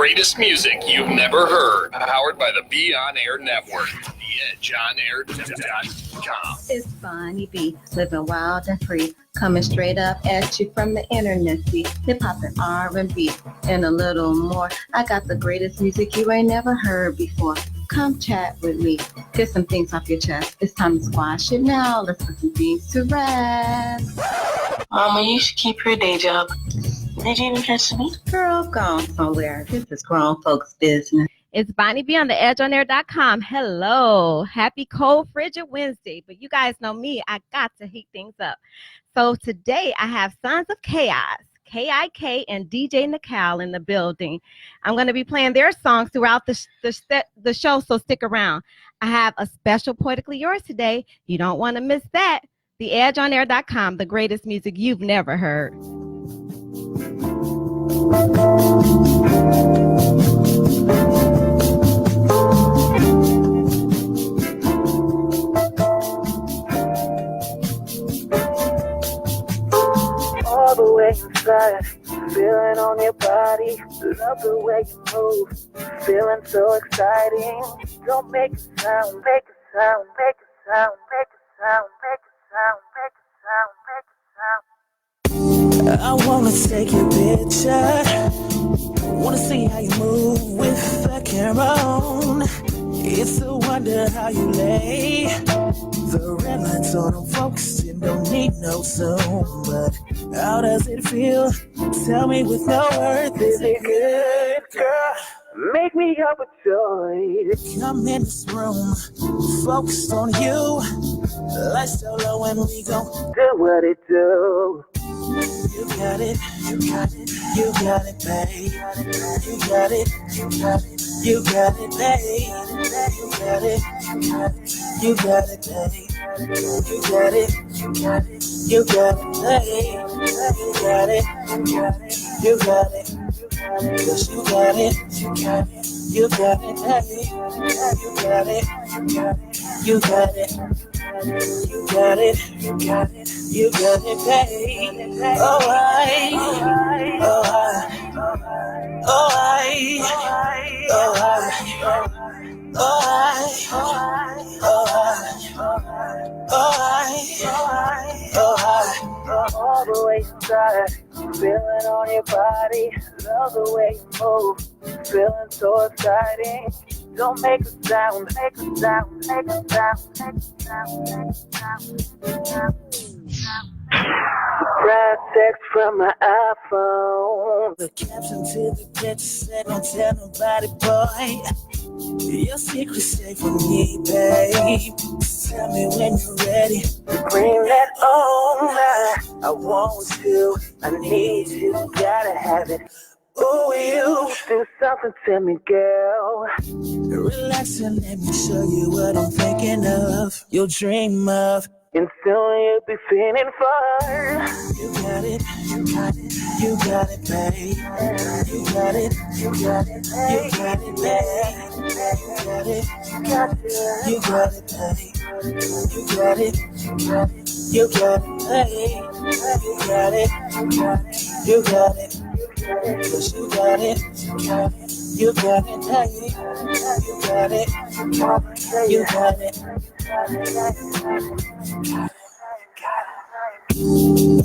greatest music you've never heard. Powered by the Be On Air Network. TheEdgeOnAir.com. It's Bonnie B, living wild and free, coming straight up at you from the internet. See, hip hop and R&B, and a little more. I got the greatest music you ain't never heard before. Come chat with me, get some things off your chest. It's time to squash it now. Let's put some things to rest. Mama, you should keep your day job. Did you even catch me? Girl, gone somewhere. This is grown folks' business. It's Bonnie B on the TheEdgeOnAir.com. Hello. Happy cold, frigid Wednesday. But you guys know me. I got to heat things up. So today I have Sonz of K.A.O.Z, K-I-K, and DJ Nicole in the building. I'm going to be playing their songs throughout the show, so stick around. I have a special Poetically Yours today. You don't want to miss that. TheEdgeOnAir.com, the greatest music you've never heard. All the way inside, feeling on your body, love the way you move, feeling so exciting. Don't make a sound, make a sound, make a sound, make a sound, make a sound, make a sound, make a sound. I wanna take your picture, wanna see how you move with the camera on. It's a wonder how you lay. The red lights on, I'm focused and don't need no zoom. But how does it feel? Tell me with no words. Is it good, girl? Make me overjoyed. Come in this room, focused on you. Lights so low and we gon' do what it do. You got it, you got it, you got it, babe. You got it, you got it, you got it, babe. You got it, you got it, you got it, babe. You got it, you got it, you got it, babe. You got it, you got it, you got it. Yes, you got it, you got it, you got it, babe. You got it, you got it, you got it. You got it, you got it, you got it, babe. Oh, I, oh, I, oh, I, oh, I, oh, I, oh, I, all the way inside, feeling on your body, love the way you move, feeling so exciting. Don't make a sound, make a sound, make a sound, make a sound, make a sound, make a sound. Grab text from my iPhone. The caption to the picture said, don't tell nobody, boy. Your secret's safe from me, babe. Tell me when you're ready to bring that on. I want you, I need you, gotta have it. Ooh, you do something to me, girl. Relax and let me show you what I'm thinking of. You'll dream of, and soon you'll be feeling fun. You got it, you got it, you got it, babe. You got it, you got it, you got it, babe. You got it, you got it, you got it, babe. You got it, you got it, you got it, babe. You got it, you got it, you got it. Yes, you got it, you got it, you got it, baby. You got it, you got it,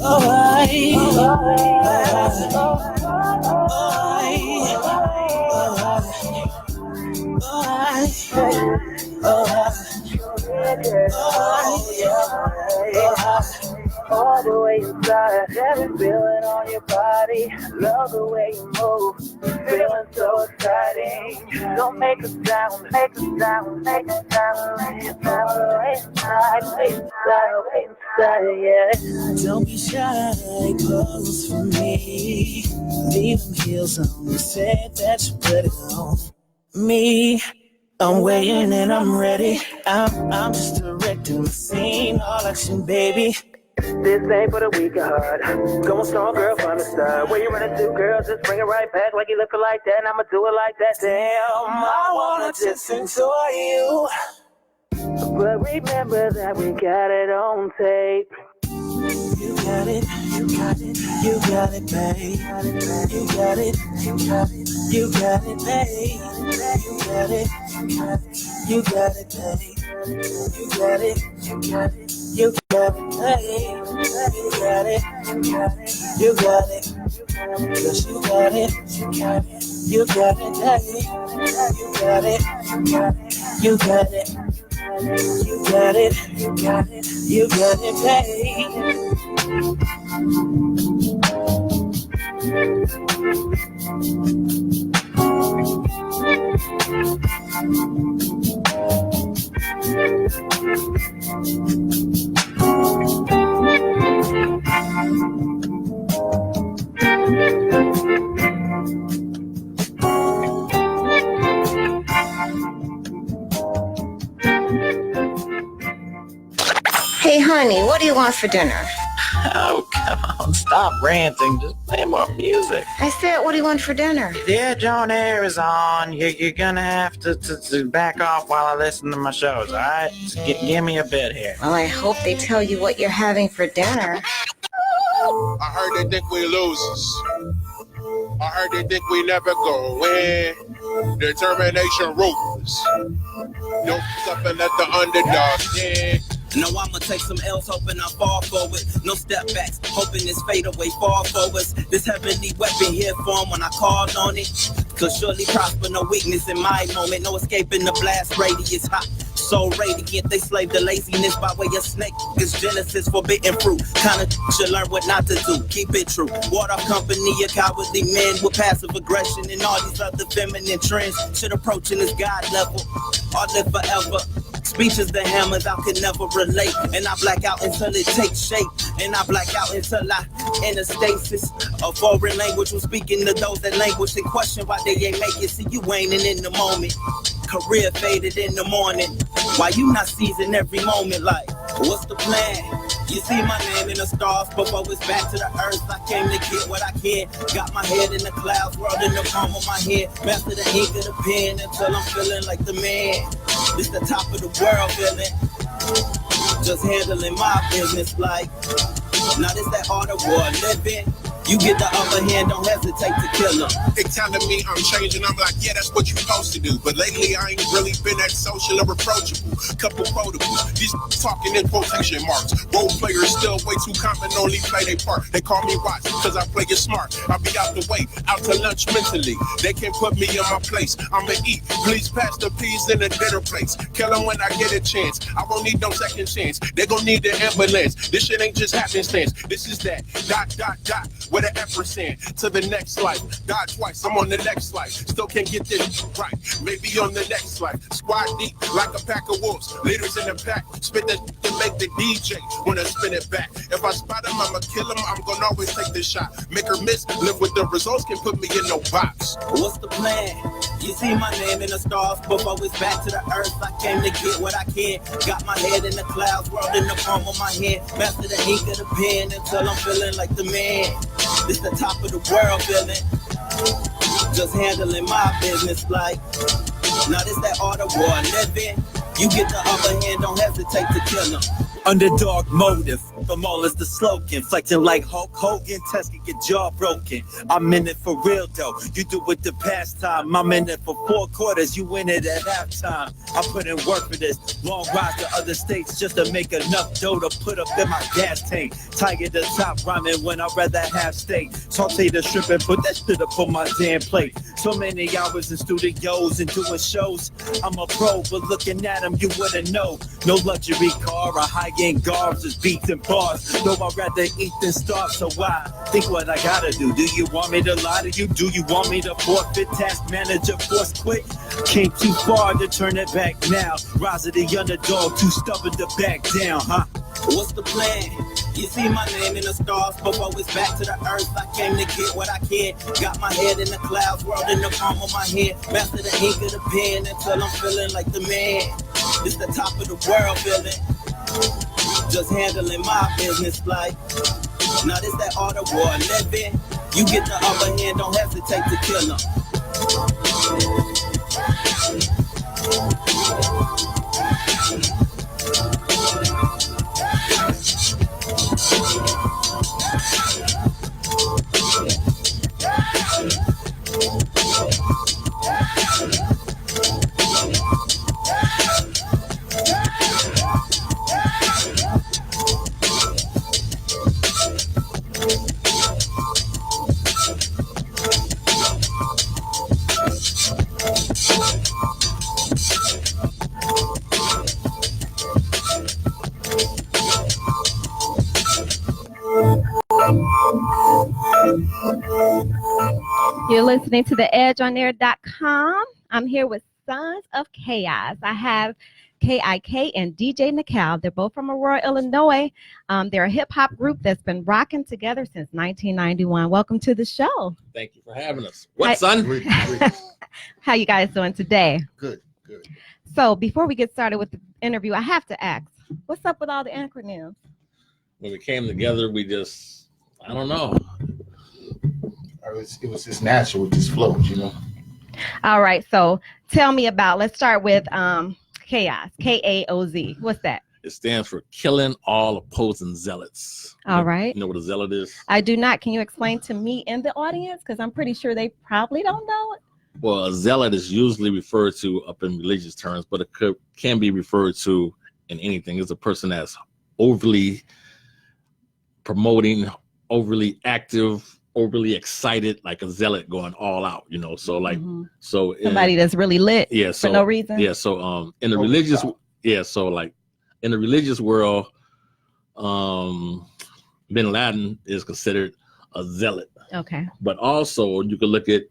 oh, all the way inside, every feeling on your body, love the way you move, feeling so exciting. Don't make a sound, make a sound, make a sound, make a sound, way inside, yeah. Don't be shy, pose for me. Leave them heels on, you said that you put it on me. I'm waiting and I'm ready. I'm just directing the scene, all action, baby. This ain't for the weak of heart. Going strong, girl, from the start. Where you running to, girl? Just bring it right back like you looking like that, and I'ma do it like that. Damn, I wanna just enjoy you. But remember that we got it on tape. You got it, you got it, you got it, babe. You got it, you got it, You got it, babe. You got it. You got it, babe. You got it. You got it. You got it, babe. You got it. You got it. Yes, you got it. You got it. You got it, babe. You got it. You got it. You got it. You got it. You got it, babe. Hey, honey, what do you want for dinner? Oh, come on, stop ranting. Just play more music. I said, what do you want for dinner? The Edge on Air is on. You're gonna have to back off while I listen to my shows, all right? Just give me a bit here. Well, I hope they tell you what you're having for dinner. I heard they think we losers. I heard they think we never go win. Determination ruthless. Don't stop and let the underdog in. No, I'ma take some L's, hoping I fall forward. No step backs, hoping this fade away fall forwards. This heavenly weapon here form when I called on it. Could surely prosper, no weakness in my moment. No escaping the blast radius hot. So radiant, they slave the laziness by way of snake. It's Genesis, forbidden fruit. Kinda should learn what not to do. Keep it true. Ward off company of cowardly men with passive aggression and all these other feminine trends. Should approaching this God level or live forever. Speech is the hammers I could never relate. And I black out until it takes shape. And I black out until I in a stasis. A foreign language was speaking to those that languish and question why they ain't make it. See, you ain't in the moment. Career faded in the morning. Why you not seizing every moment? Like, what's the plan? You see my name in the stars before it's back to the earth. I came to get what I can. Got my head in the clouds, world in the palm of my hand. Master the ink of the pen until I'm feeling like the man. This the top of the world feeling. Just handling my business like. Now this that art of war living. You get the upper hand, don't hesitate to kill them. They telling me I'm changing, I'm like, yeah, that's what you're supposed to do. But lately I ain't really been that social or approachable. Couple quotables, these talking in quotation marks. Role players still way too common, only play their part. They call me Watch, cause I play it smart. I'll be out the way, out to lunch mentally. They can't put me in my place, I'ma eat. Please pass the peas in the dinner plates. Kill them when I get a chance, I won't need no second chance. They gon' need the ambulance, this shit ain't just happenstance. This is that, dot, with an ampersand to the next life. Die twice, I'm on the next life. Still can't get this right. Maybe on the next life. Squad deep like a pack of wolves. Leaders in the pack. Spit that to make the DJ wanna spin it back. If I spot him, I'ma kill him. I'm gonna always take this shot. Make or miss, live with the results. Can put me in no box. What's the plan? You see my name in the stars before it's back to the earth. I came to get what I can. Got my head in the clouds, world in the palm of my hand. Master the ink of the pen until I'm feeling like the man. This the top of the world feeling. Just handling my business like. Now this that art of war living. You get the upper hand, don't hesitate to kill them. Underdog motive, from all is the slogan. Flexing like Hulk Hogan, Tesla get jaw broken. I'm in it for real though, you do it the pastime. I'm in it for 4 quarters, you win it at halftime. I put in work for this, long ride to other states just to make enough dough to put up in my gas tank. Tiger the top rhyming when I'd rather have steak. Saute the shrimp and put that shit up on my damn plate. So many hours in studios and doing shows. I'm a pro, but looking at them you wouldn't know. No luxury car, a high-end garbs, just beats and bars. Though I'd rather eat than starve, so I think what I gotta do. Do you want me to lie to you? Do you want me to forfeit? Task manager, force quit? Came too far to turn it back now. Rise of the underdog, too stubborn to back down, huh? What's the plan? You see my name in the stars before it's back to the earth. I came to get what I can. Got my head in the clouds, world in the palm of my hand. Master the ink of the pen until I'm feeling like the man. It's the top of the world feeling. Just handling my business like. Now this that art of war living. You get the upper hand, don't hesitate to kill them. You're listening to theedgeonair.com. I'm here with Sonz of K.A.O.Z. I have K.I.K. and DJ Nicole. They're both from Aurora, Illinois. They're a hip-hop group that's been rocking together since 1991. Welcome to the show. Thank you for having us. What, son? How you guys doing today? Good. So before we get started with the interview, I have to ask, what's up with all the acronyms? When we came together, we just, I don't know. It was just natural, it just flowed, you know. All right, so tell me about, let's start with K.A.O.Z, K-A-O-Z. What's that? It stands for Killing All Opposing Zealots. All right. You know what a zealot is? I do not. Can you explain to me and the audience? Because I'm pretty sure they probably don't know it. Well, a zealot is usually referred to up in religious terms, but it can be referred to in anything. It's a person that's overly promoting, overly active, overly excited, like a zealot going all out, you know. So like, so somebody that's really lit, yeah, so, for no reason. Yeah, so in the religious, yeah, so like in the religious world, Bin Laden is considered a zealot. Okay. But also you can look at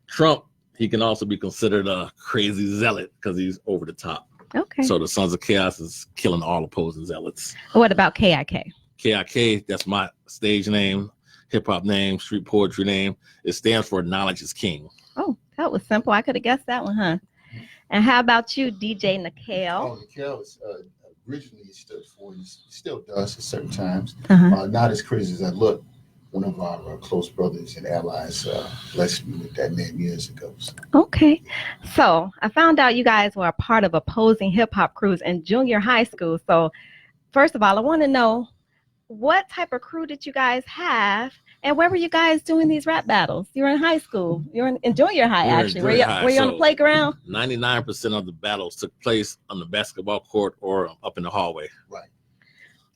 Trump. He can also be considered a crazy zealot because he's over the top. Okay. So the Sonz of K.A.O.Z is killing all opposing zealots. What about K.I.K.? K.I.K., that's my stage name, hip hop name, street poetry name. It stands for Knowledge is King. Oh, that was simple. I could have guessed that one, huh? And how about you, DJ Nicole? Oh, Nicole is originally stood for, he still does at certain times. Not as crazy as I look. One of our close brothers and allies blessed me with that name years ago. So. Okay. So I found out you guys were a part of opposing hip hop crews in junior high school. So first of all, I want to know, what type of crew did you guys have? And where were you guys doing these rap battles? You were in high school. You were in junior high, actually. Were you on the playground? 99% of the battles took place on the basketball court or up in the hallway. Right.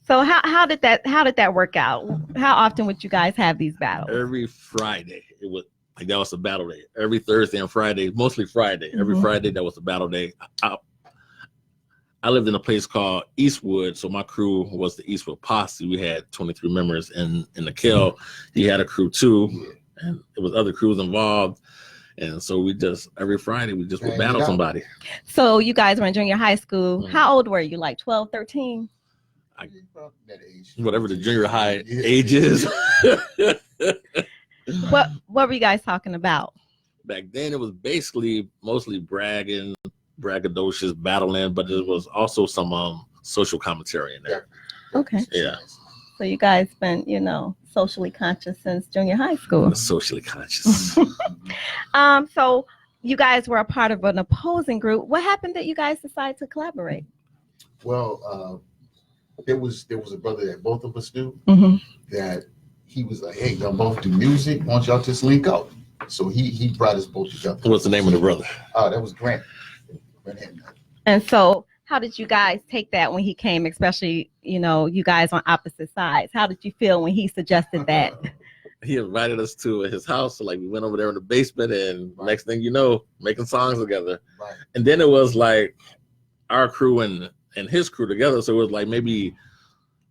So how did that work out? How often would you guys have these battles? Every Friday. It was like that was a battle day. Every Thursday and Friday, mostly Friday. Every Friday that was a battle day. I lived in a place called Eastwood, so my crew was the Eastwood Posse. We had 23 members, and in the K.A.O.Z, he had a crew too, and it was other crews involved. And so we just, every Friday, we just would battle somebody. So you guys were in junior high school. How old were you, like 12, 13? That age. Whatever the junior high age is. What were you guys talking about? Back then, it was basically mostly bragging, braggadocious, battling, but there was also some social commentary in there. Okay. Yeah. So you guys been, socially conscious since junior high school. Socially conscious. So you guys were a part of an opposing group. What happened that you guys decided to collaborate? Well, there was a brother that both of us knew that he was like, hey, y'all both do music. Why don't y'all just link up? So he brought us both together. What's the name of the brother? That was Grant. And so how did you guys take that when he came, especially, you guys on opposite sides? How did you feel when he suggested that? He invited us to his house. So like we went over there in the basement, and next thing you know, making songs together. Right. And then it was like our crew and his crew together. So it was like maybe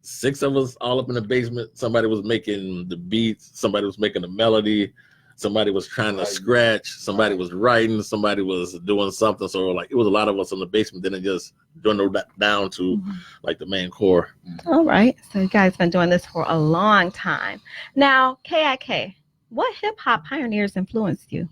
6 of us all up in the basement. Somebody was making the beats. Somebody was making the melody. Somebody was trying to scratch. Somebody was writing. Somebody was doing something. So like it was a lot of us in the basement. Then it just dwindled down to like the main core. All right. So you guys been doing this for a long time. Now, K.I.K., what hip hop pioneers influenced you?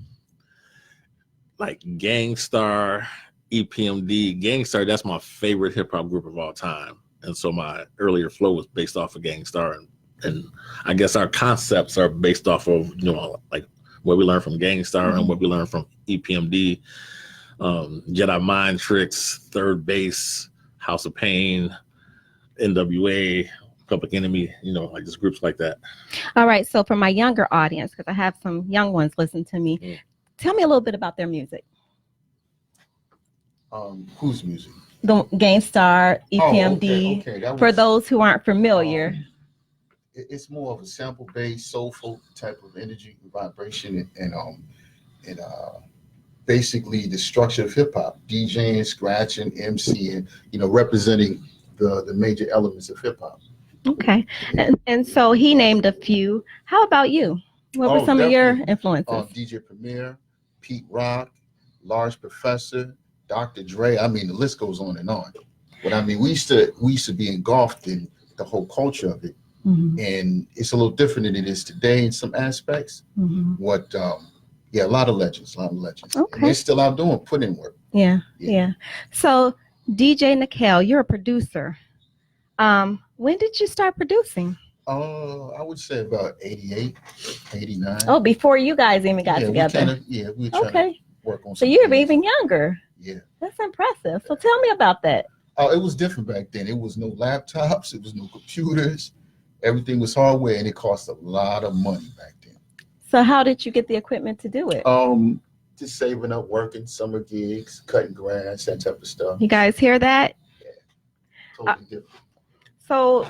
Like Gangstar, EPMD. Gangstar, that's my favorite hip hop group of all time. And so my earlier flow was based off of Gangstar, and I guess our concepts are based off of, like what we learned from Gangstar and what we learned from EPMD, Jedi Mind Tricks, Third Base, House of Pain, NWA, Public Enemy, like just groups like that. All right. So for my younger audience, because I have some young ones listen to me, tell me a little bit about their music. Whose music? The Gangstar, EPMD. Okay. For those who aren't familiar. It's more of a sample-based, soulful type of energy and vibration, and basically the structure of hip hop, DJing, scratching, MCing, representing the major elements of hip hop. Okay, and so he named a few. How about you? What were some of your influences? DJ Premier, Pete Rock, Large Professor, Dr. Dre. I mean, the list goes on and on. But I mean, we used to be engulfed in the whole culture of it, and it's a little different than it is today in some aspects. A lot of legends. Okay. And they're still out doing putting work. Yeah. So DJ Nickel, you're a producer. When did you start producing? I would say about 88, 89. Oh, before you guys even got together. We were trying to work on. So you're even younger. Yeah. That's impressive. So tell me about that. Oh, it was different back then. It was no laptops. It was no computers. Everything was hardware, and it cost a lot of money back then. So how did you get the equipment to do it? Just saving up, working summer gigs, cutting grass, that type of stuff. You guys hear that? Yeah. Totally different. So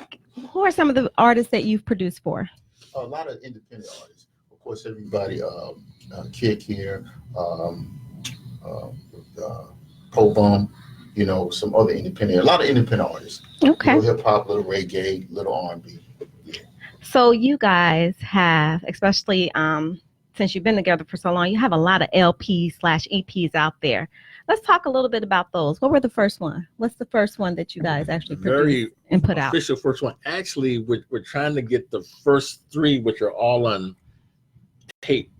who are some of the artists that you've produced for? A lot of independent artists. Of course, everybody, Kick here, Pobum, some other a lot of independent artists. Okay. Little hip hop, little reggae, little R&B. Yeah. So you guys have, especially since you've been together for so long, you have a lot of LPs/EPs out there. Let's talk a little bit about those. What were the first one? What's the first one that you guys actually produced and put out? Official first one. Actually, we're trying to get the first three, which are all on tape,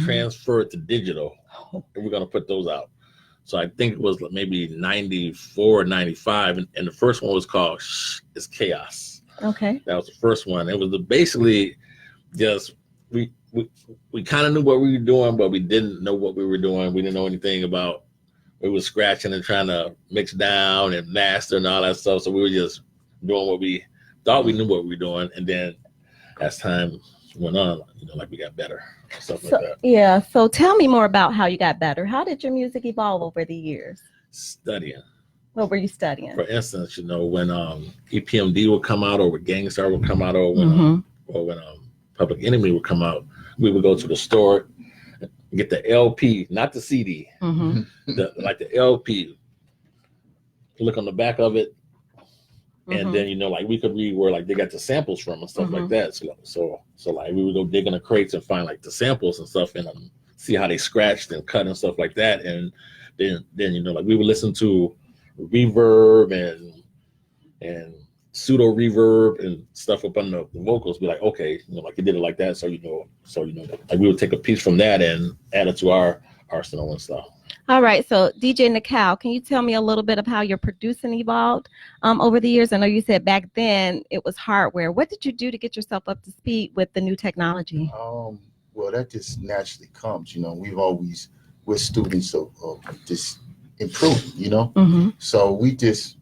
transferred to digital, and we're going to put those out. So I think it was maybe 94, 95, and the first one was called It's Chaos. Okay. That was the first one. It was basically just we kind of knew what we were doing, but we didn't know what we were doing. We didn't know anything about. We were scratching and trying to mix down and master and all that stuff. So we were just doing what we thought we knew what we were doing, and then as time went on, like we got better, stuff like that. Yeah. So tell me more about how you got better. How did your music evolve over the years? Studying. What were you studying? For instance, when EPMD would come out, or when Gangstar would come out, or when Public Enemy would come out, we would go to the store, get the LP, not the CD, the LP. Look on the back of it, and then we could read where they got the samples from and stuff like that. So we would go dig in the crates and find the samples and stuff, and see how they scratched and cut and stuff like that. And then we would listen to reverb and pseudo reverb and stuff up on the vocals. Be like, okay, you did it like that, so we would take a piece from that and add it to our arsenal and stuff. All right, so DJ Nickel, can you tell me a little bit of how your producing evolved over the years? I know you said back then it was hardware. What did you do to get yourself up to speed with the new technology? Well, that just naturally comes. We're students of just improving. So we just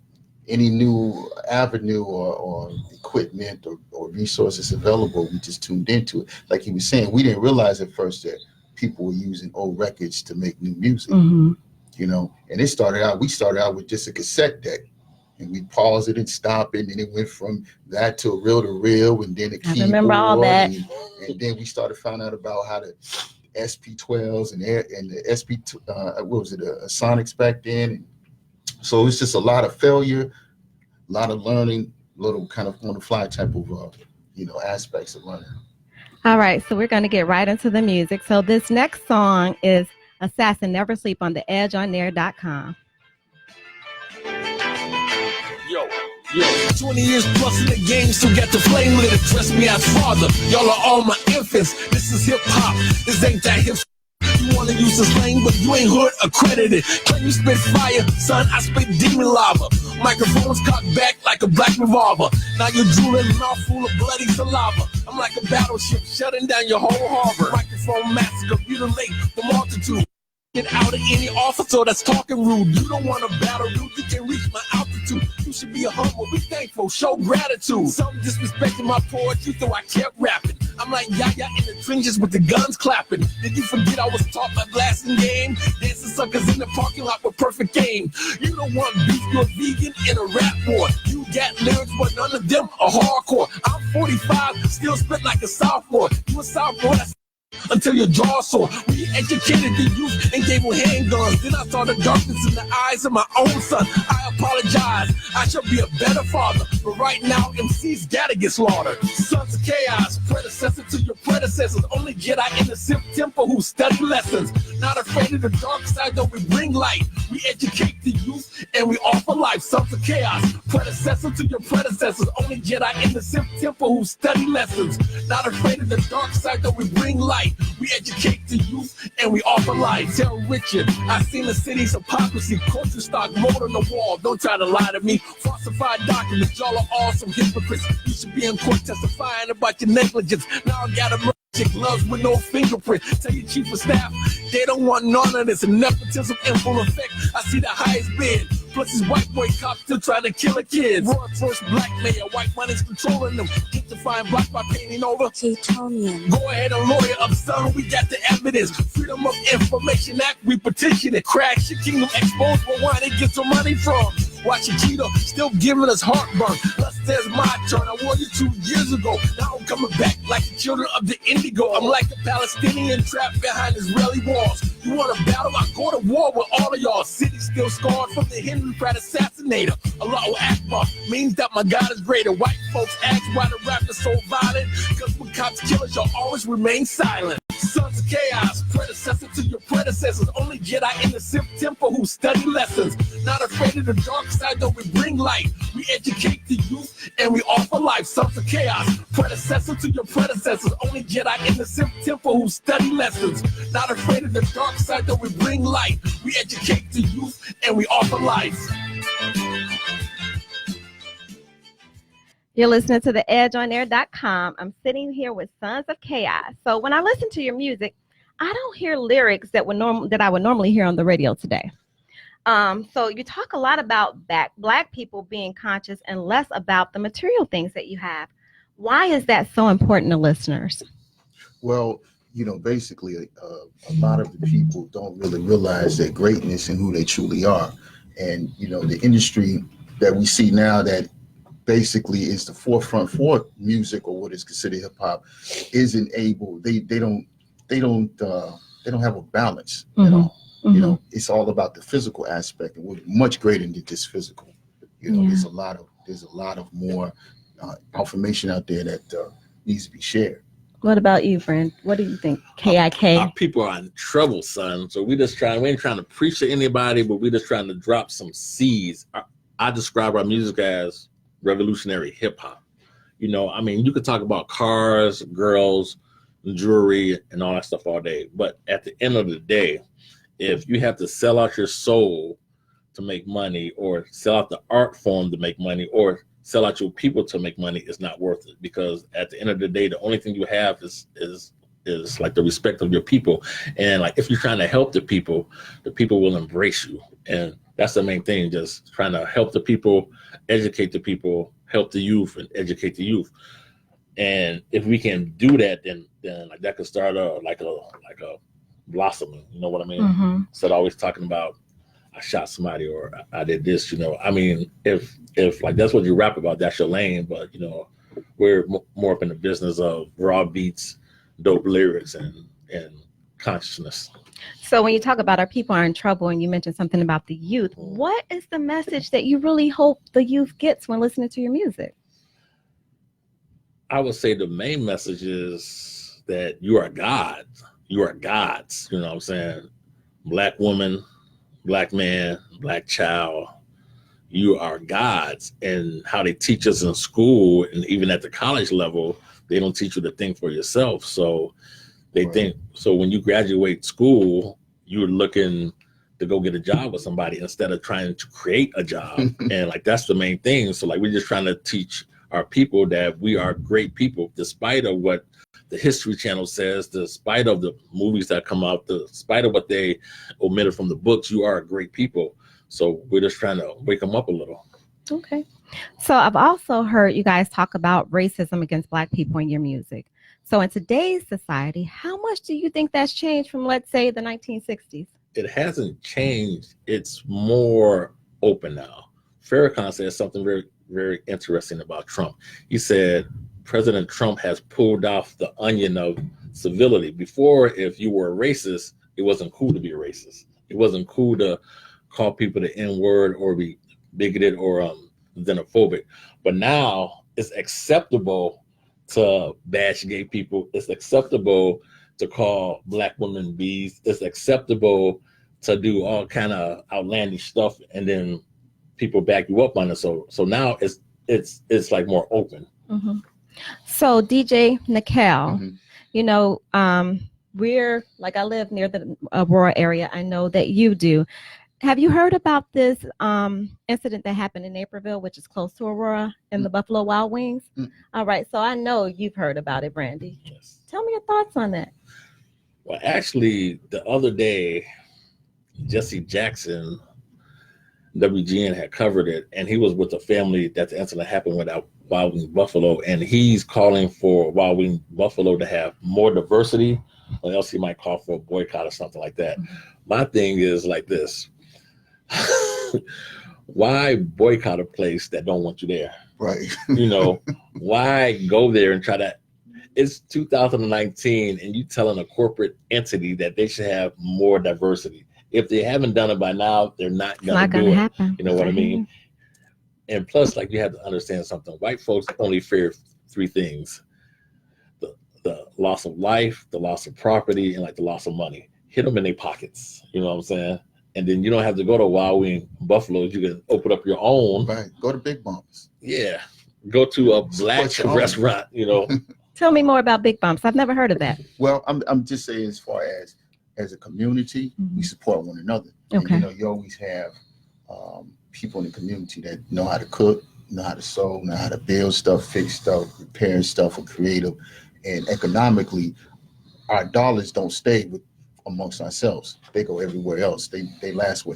any new avenue or equipment or resources available, we just tuned into it. Like he was saying, we didn't realize at first that people were using old records to make new music, and we started out with just a cassette deck, and we pause it and stop it, and it went from that to a reel-to-reel, and then a keyboard. I remember all that. And then we started finding out about how to SP12s and the SP, Sonics back then. And so it's just a lot of failure, a lot of learning, little kind of on the fly type of, aspects of learning. All right, so we're going to get right into the music. So this next song is Assassin Never Sleep on the EdgeOnAir.com. Yo, 20 years plus in the game, still got the flame lit. Address me as father. Y'all are all my infants. This is hip hop. This ain't that hip. You wanna use the slang, but you ain't hood accredited. Can you spit fire? Son, I spit demon lava. Microphones cocked back like a black revolver. Now you're drooling, mouth full of bloody saliva. I'm like a battleship shutting down your whole harbor. Microphone massacre, mutilate the multitude. Get out of any officer that's talking rude. You don't want to battle, dude. You can reach my altitude. You should be humble, be thankful, show gratitude. Some disrespecting my poetry, so I kept rapping. I'm like Yaya in the trenches with the guns clapping. Did you forget I was taught my blasting game? Dancing suckers in the parking lot with perfect aim. You don't want beef, you're vegan in a rap war. You got lyrics, but none of them are hardcore. I'm 45, still spit like a sophomore. You a sophomore, that's until your jaw sore. We educated the youth and gave them handguns. Then I saw the darkness in the eyes of my own son. I apologize, I shall be a better father. But right now, MCs gotta get slaughtered. Sons of K.A.O.Z, predecessor to your predecessors. Only Jedi in the Sith temple who study lessons. Not afraid of the dark side, though we bring light. We educate the youth and we offer life. Sons of K.A.O.Z, predecessor to your predecessors. Only Jedi in the Sith temple who study lessons. Not afraid of the dark side, though we bring light. We educate the youth and we offer life. Tell Richard, I seen the city's hypocrisy. Culture stock wrote on the wall. Don't try to lie to me. Falsified documents, y'all are all some hypocrites. You should be in court testifying about your negligence. Now I got a chick loves with no fingerprint. Tell your chief of staff, they don't want none of this. Nepotism in full effect. I see the highest bid. Plus this white boy cop still trying to kill a kid. World's first black mayor, white money's controlling them. Get to find black by painting over K-Tonian. Go ahead and lawyer up, son. We got the evidence. Freedom of Information Act, we petition it. Crash your kingdom exposed, but why they get some money from? Watch your Cheeto, still giving us heartburn. Plus there's my turn. I won you 2 years ago. Now I'm coming back like the children of the Indigo. I'm like a Palestinian trapped behind Israeli walls. You want a battle? I go to war with all of y'all. City still scarred from the Henry Pratt assassinator. Allahu Akbar means that my God is greater. White folks ask why the rap is so violent. Cause when cops kill us, y'all always remain silent. Sons of K.A.O.Z, predecessor to your predecessors. Only Jedi in the Sith temple who study lessons. Not afraid of the dark side, though we bring light. We educate the youth and we offer life. Sons of K.A.O.Z, predecessor to your predecessors. Only Jedi in the Sith temple who study lessons. Not afraid of the dark side, though we bring light. We educate the youth and we offer life. You're listening to theedgeonair.com. I'm sitting here with Sonz of K.A.O.Z. So when I listen to your music, I don't hear lyrics that I would normally hear on the radio today. So you talk a lot about black people being conscious and less about the material things that you have. Why is that so important to listeners? Well, basically, a lot of the people don't really realize their greatness and who they truly are. And, the industry that we see now that basically is the forefront for music or what is considered hip hop isn't able. They don't have a balance at all. Mm-hmm. It's all about the physical aspect, and we're much greater than just physical. There's a lot of more information out there that needs to be shared. What about you, friend? What do you think? K.I.K. Our people are in trouble, son. So we ain't trying to preach to anybody, but we're just trying to drop some seeds. I describe our music as revolutionary hip hop. You could talk about cars, girls, jewelry, and all that stuff all day. But at the end of the day, if you have to sell out your soul to make money, or sell out the art form to make money, or sell out your people to make money, it's not worth it. Because at the end of the day, the only thing you have is like the respect of your people. And like, if you're trying to help the people will embrace you. And that's the main thing, just trying to help the people, educate the people, help the youth, and educate the youth. And if we can do that, then like that could start like a blossoming. You know what I mean? Mm-hmm. Instead of always talking about I shot somebody or I did this. If like that's what you rap about, that's your lane. But we're more up in the business of raw beats, dope lyrics, and consciousness. So when you talk about our people are in trouble, and you mentioned something about the youth, what is the message that you really hope the youth gets when listening to your music? I would say the main message is that you are gods. You are gods. You know what I'm saying? Black woman, black man, black child. You are gods. And how they teach us in school and even at the college level, they don't teach you to think for yourself. So they think, so when you graduate school, you're looking to go get a job with somebody instead of trying to create a job. And like, that's the main thing. So like, we're just trying to teach our people that we are great people, despite of what the History Channel says, despite of the movies that come out, despite of what they omitted from the books, you are great people. So we're just trying to wake them up a little. Okay. So I've also heard you guys talk about racism against Black people in your music. So in today's society, how much do you think that's changed from, let's say, the 1960s? It hasn't changed. It's more open now. Farrakhan said something very, very interesting about Trump. He said, President Trump has pulled off the onion of civility. Before, if you were a racist, it wasn't cool to be a racist. It wasn't cool to call people the N-word or be bigoted or xenophobic. But now it's acceptable to bash gay people. It's acceptable to call Black women bees. It's acceptable to do all kind of outlandish stuff, and then people back you up on it. So now it's like more open. Mm-hmm. So DJ Nickel, you know, we're like, I live near the Aurora area. I know that you do. Have you heard about this incident that happened in Naperville, which is close to Aurora, in the Buffalo Wild Wings? All right. So I know you've heard about it, Brandy. Yes. Tell me your thoughts on that. Well, actually, the other day, Jesse Jackson, WGN, had covered it, and he was with the family that the incident happened with at Wild Wings Buffalo, and he's calling for Wild Wings Buffalo to have more diversity, or else he might call for a boycott or something like that. My thing is like this. Why boycott a place that don't want you there? Right. You know, why go there and try to, it's 2019 and you telling a corporate entity that they should have more diversity. If they haven't done it by now, they're not going to do it. Happen. You know what I mean? And plus, like, you have to understand something. White folks only fear three things: the loss of life, the loss of property, and like the loss of money. Hit them in their pockets. You know what I'm saying? And then you don't have to go to Wild Wing Buffalo's. You can open up your own. Right. Go to Big Bumps. Yeah. Go to a Black restaurant, you know. Tell me more about Big Bumps. I've never heard of that. Well, I'm just saying, as far as a community, we support one another. Okay. And, you know, you always have people in the community that know how to cook, know how to sew, know how to build stuff, fix stuff, repair stuff, or creative. And economically, our dollars don't stay amongst ourselves. They go everywhere else. They last,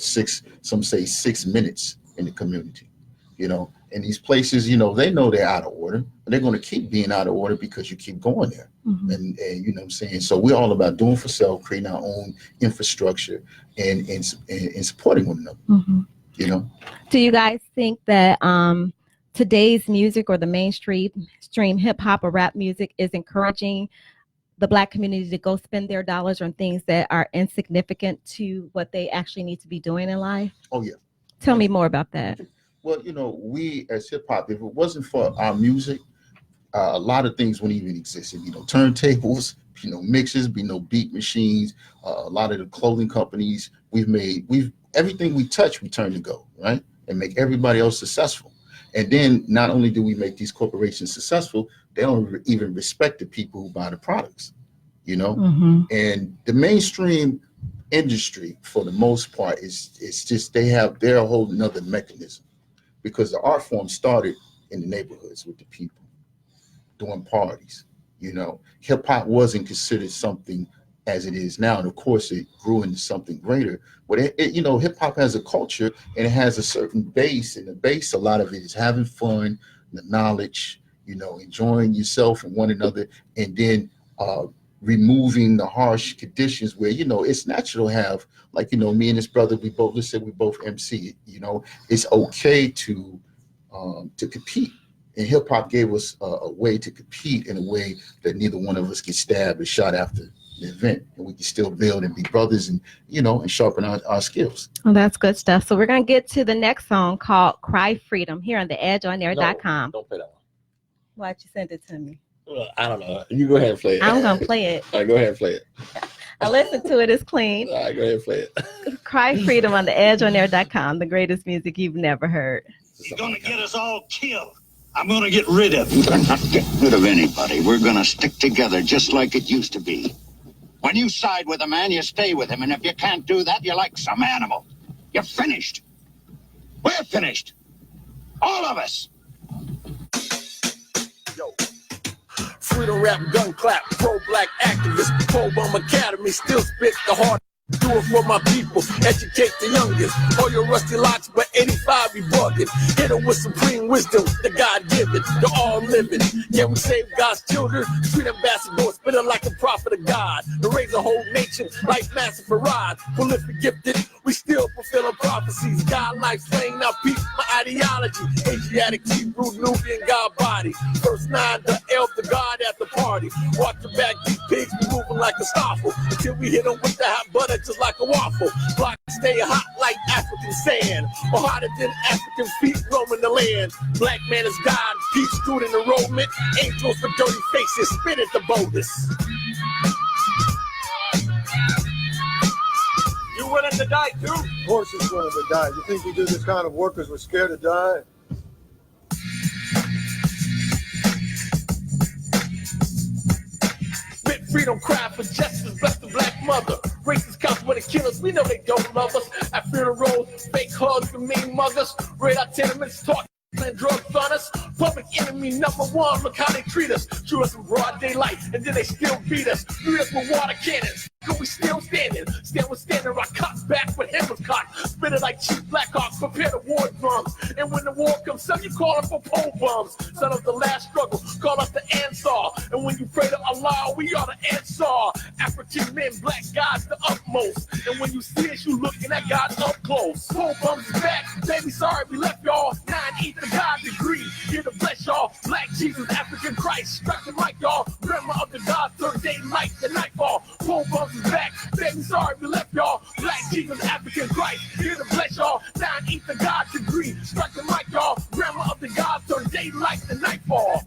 some say 6 minutes in the community, you know. And these places, you know, they know they're out of order, but they're going to keep being out of order because you keep going there. And you know what I'm saying? So we're all about doing for self, creating our own infrastructure and supporting one another, you know. Do you guys think that today's music or the mainstream hip hop or rap music is encouraging the Black community to go spend their dollars on things that are insignificant to what they actually need to be doing in life? Oh, yeah. Tell me more about that. Well, you know, we as hip hop, if it wasn't for our music, a lot of things wouldn't even exist. You know, turntables, you know, mixers, be no beat machines. A lot of the clothing companies everything we touch, we turn to gold, right? And make everybody else successful. And then not only do we make these corporations successful, they don't even respect the people who buy the products, you know? And the mainstream industry, for the most part, it's just they're a whole nother mechanism, because the art form started in the neighborhoods with the people doing parties. You know, hip hop wasn't considered something as it is now, and of course it grew into something greater. But you know, hip hop has a culture and it has a certain base, and the base, a lot of it is having fun, the knowledge, you know, enjoying yourself and one another, and then removing the harsh conditions where, you know, it's natural to have, like, you know, me and this brother, we both MC, you know, it's okay to compete. And hip hop gave us a way to compete in a way that neither one of us get stabbed or shot after the event, and we can still build and be brothers, and, you know, and sharpen our skills. Well, that's good stuff. So we're going to get to the next song called Cry Freedom here on the edgeonair.com. Don't play that one. Why'd you send it to me? Well, I don't know. You go ahead and play it. I'm going to play it. All right, go ahead and play it. I listened to it. It's clean. All right, go ahead and play it. Cry Freedom on the edgeonair.com, the greatest music you've never heard. You're going to get us all killed. I'm going to get rid of you. We're not getting rid of anybody. We're going to stick together just like it used to be. When you side with a man, you stay with him. And if you can't do that, you're like some animal. You're finished. We're finished. All of us. Yo. Freedom rap, gun clap, pro-black activist, pro-bomb academy, still spit the hard. Do it for my people, educate the youngest. All your rusty locks, but 85 be bugging. Hit them with supreme wisdom, the God-given, the all-living. Yeah, we save God's children, street ambassadors, spitting like a prophet of God. To raise a whole nation like Master Farad. Prolific gifted, we We still fulfilling prophecies. God life slaying now peep my ideology. Asiatic T root Nubian God body. First 9 the elf the God at the party. Watch the back these pigs be moving like a stoffel. Until we hit them with the hot butter just like a waffle. Block stay hot like African sand. Or hotter than African feet roaming the land. Black man is God, peace student enrollment. Angels with dirty faces spit at the boldest. You willing to die too? Of course he's willing to die. You think we do this kind of work because we're scared to die? Spit freedom, cry for justice, bless the black mother. Racist cops want to kill us, we know they don't love us. At funerals, fake hugs and mean muggers. Raid our tenements, talk and drugs on us. Public enemy number one, look how they treat us. Shoot us in broad daylight, and then they still beat us. Beat us with water cannons. We still standing, our cops back with hammers cocked. Spit it like cheap Blackhawks, prepare the war drums. And when the war comes, son, you call it for pole bums. Son of the last struggle, call us the Ansar. And when you pray to Allah, we are the Ansar. African men, black guys, the utmost. And when you see us, you looking at God up close. Pole bums is back, baby, sorry we left y'all. 9 eat the God degree, here to bless y'all. Black Jesus, African Christ, struck the mic, y'all. Grandma of the God, third day light, the nightfall. Pole bums is back, baby, sorry we left y'all. Black Jesus, African Christ, here to bless y'all. 9 eat the God degree, struck the mic, y'all. Grandma of the God, third day light, the nightfall.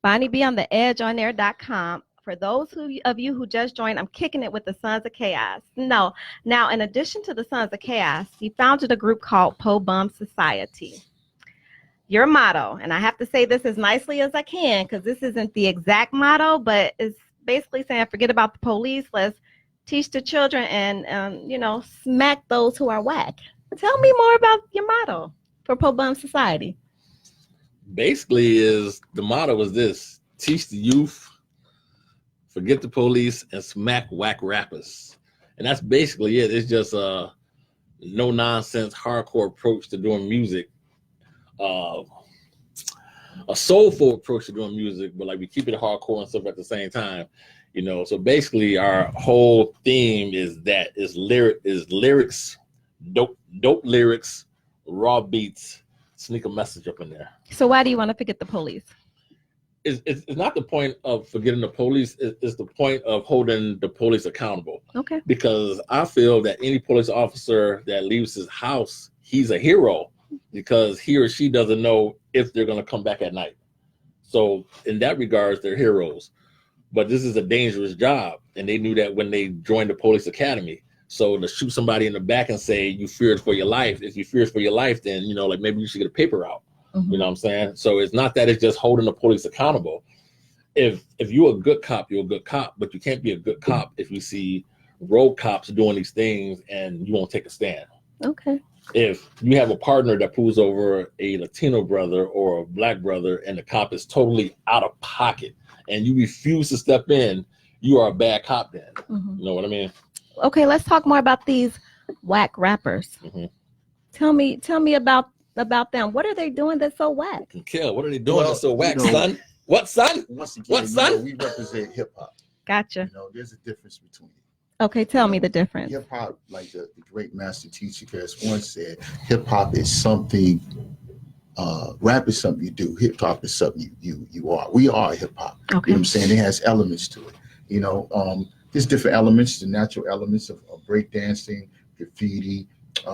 Bonnie B on the edgeonair.com. For those of you who just joined, I'm kicking it with the Sonz of K.A.O.Z. Now, in addition to the Sonz of K.A.O.Z, he founded a group called Po Bum Society. Your motto, and I have to say this as nicely as I can because this isn't the exact motto, but it's basically saying forget about the police. Let's teach the children and, smack those who are whack. Tell me more about your motto for Po Bum Society. Basically, the motto is this: teach the youth, forget the police, and smack whack rappers. And that's basically it. It's just a no nonsense, hardcore approach to doing music. A soulful approach to doing music, but like we keep it hardcore and stuff at the same time. So basically our whole theme is lyrics, dope lyrics, raw beats, sneak a message up in there. So why do you want to forget the police? It's not the point of forgetting the police. It's the point of holding the police accountable. Okay. Because I feel that any police officer that leaves his house, he's a hero because he or she doesn't know if they're going to come back at night. So in that regards, they're heroes. But this is a dangerous job. And they knew that when they joined the police academy. So to shoot somebody in the back and say, you feared for your life, if you feared for your life, then, maybe you should get a paper out. Mm-hmm. You know what I'm saying? So it's not that it's just holding the police accountable. If you're a good cop, you're a good cop, but you can't be a good cop if you see road cops doing these things and you won't take a stand. Okay. If you have a partner that pulls over a Latino brother or a black brother and the cop is totally out of pocket and you refuse to step in, you are a bad cop then. Mm-hmm. You know what I mean? Okay, let's talk more about these whack rappers. Mm-hmm. Tell me about them. What are they doing that's so whack? Kill. What are they doing that's so whack, son? What, son? Once again, what, son? We represent hip hop. Gotcha. There's a difference between it. Okay, tell me the difference. Hip hop, like the great master teacher K.A.O.Z once said, hip hop is something. Rap is something you do. Hip hop is something you are. We are hip hop. Okay. You know what I'm saying? It has elements to it. There's different elements, the natural elements of breakdancing, graffiti, hip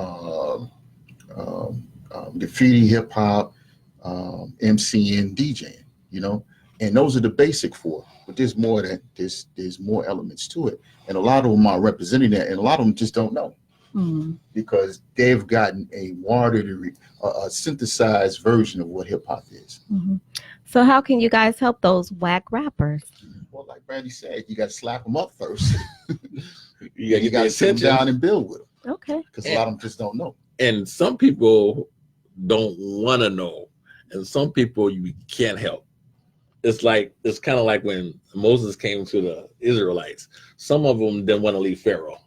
hop, MCing, DJing, and those are the basic four. But there's more there's more elements to it, and a lot of them are representing that, and a lot of them just don't know because they've gotten a watered, a synthesized version of what hip hop is. Mm-hmm. So how can you guys help those whack rappers? Well, like Brandy said, you got to slap them up first. You got to sit them down and build with them. Okay. Because a lot of them just don't know. And some people don't want to know, and some people you can't help. It's kind of like when Moses came to the Israelites. Some of them didn't want to leave Pharaoh.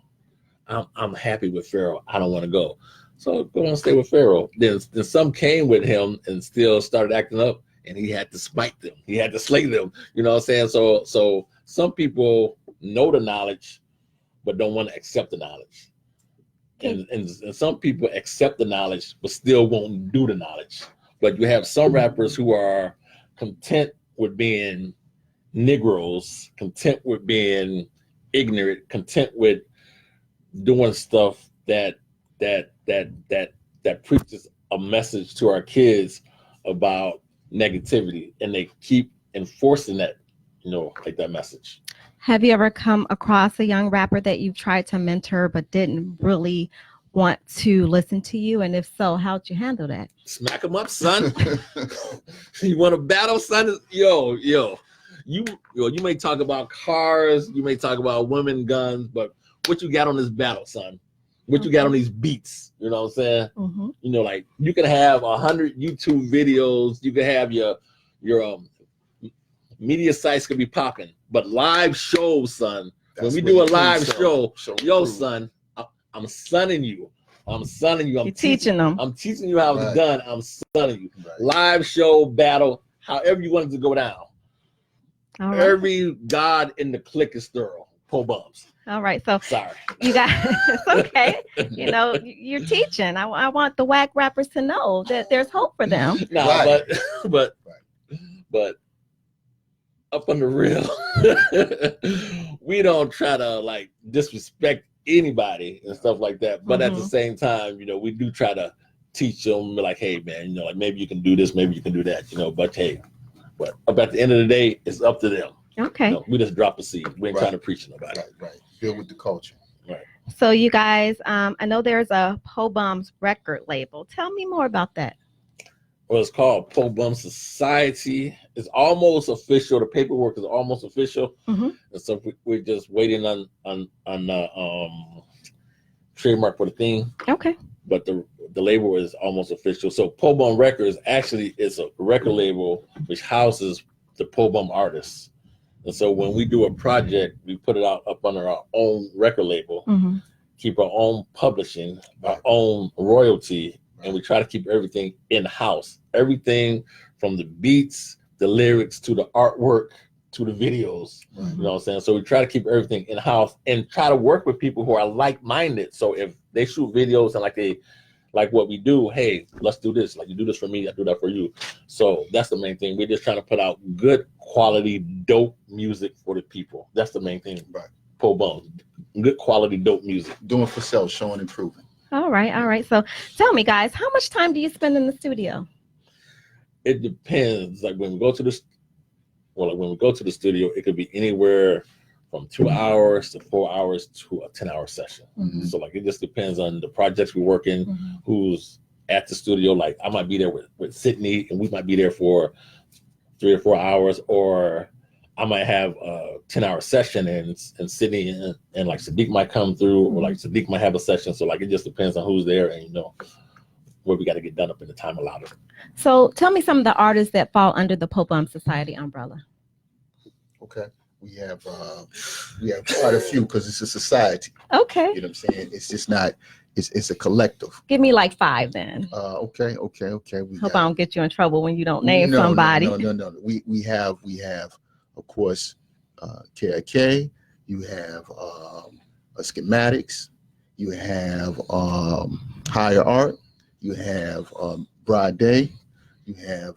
I'm happy with Pharaoh. I don't want to go. So go and stay with Pharaoh. Then some came with him and still started acting up, and he had to smite them. He had to slay them. You know what I'm saying? So some people know the knowledge, but don't want to accept the knowledge. And some people accept the knowledge, but still won't do the knowledge. But you have some rappers who are content with being Negroes, content with being ignorant, content with doing stuff that preaches a message to our kids about negativity, and they keep enforcing that, like that message. Have you ever come across a young rapper that you've tried to mentor but didn't really want to listen to you? And if so, how'd you handle that? Smack them up, son. You want to battle, son? Yo. You may talk about cars, you may talk about women, guns, but what you got on this battle, son? What you got on these beats? You know what I'm saying? Mm-hmm. Like you can have 100 YouTube videos, you can have your media sites could be popping, but live shows, son. When we do a live show, son, I'm sunning you. I'm teaching them. I'm teaching you how it's done. I'm sunning you. Right. Live show, battle, however you want it to go down. All right. Every God in the clique is thorough. Pull bumps. All right. So sorry. You got it's okay. You're teaching. I want the whack rappers to know that there's hope for them. No, but up on the real, we don't try to disrespect anybody and stuff like that. But at the same time, we do try to teach them hey, man, maybe you can do this, maybe you can do that, but hey, but up at the end of the day, it's up to them. Okay. We just drop a seed. We ain't trying to preach to nobody. Right. Deal with the culture. Right. So you guys, I know there's a Po Bums record label. Tell me more about that. Well, it's called Po Bum Society. It's almost official. The paperwork is almost official, and so we're just waiting on trademark for the thing. Okay. But the label is almost official. So Po Bum Records actually is a record label which houses the Po Bum artists. And so when we do a project, we put it out up under our own record label, keep our own publishing, our own royalty, and we try to keep everything in-house. Everything from the beats, the lyrics, to the artwork, to the videos. You know what I'm saying? So we try to keep everything in-house and try to work with people who are like-minded. So if they shoot videos and like what we do, hey, let's do this. Like you do this for me, I do that for you. So that's the main thing. We're just trying to put out good quality, dope music for the people. That's the main thing. Right. Po Bum, good quality, dope music. Doing for self, showing and proving. All right. So tell me, guys, how much time do you spend in the studio? It depends. When we go to the studio, it could be anywhere from 2 hours to 4 hours to a 10-hour session. So it just depends on the projects we work in, who's at the studio. I might be there with Sydney, and we might be there for 3 or 4 hours, or I might have a 10-hour session and Sydney and Sadiq might come through, or Sadiq might have a session. So it just depends on who's there and what we got to get done up in the time allotted. So tell me some of the artists that fall under the Po Bum Society umbrella. Okay. We have quite a few because it's a society. Okay. You know what I'm saying? It's just not, it's a collective. Give me 5 then. Okay. Hope I don't get you in trouble when you don't name somebody. No. We have, of course, K.A.O.Z. You have Schematics. You have Higher Art. You have Broad Day. You have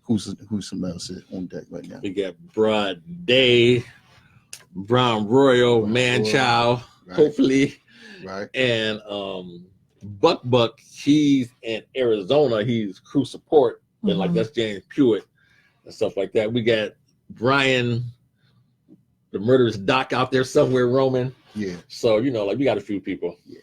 who's some else on deck right now? We got Broad Day, Brown Royal, Man Child, hopefully. Right. And Buck, he's in Arizona. He's crew support. And that's James Pewitt and stuff like that. We got Brian, the murderous Doc out there somewhere roaming. Yeah. So, we got a few people. Yeah.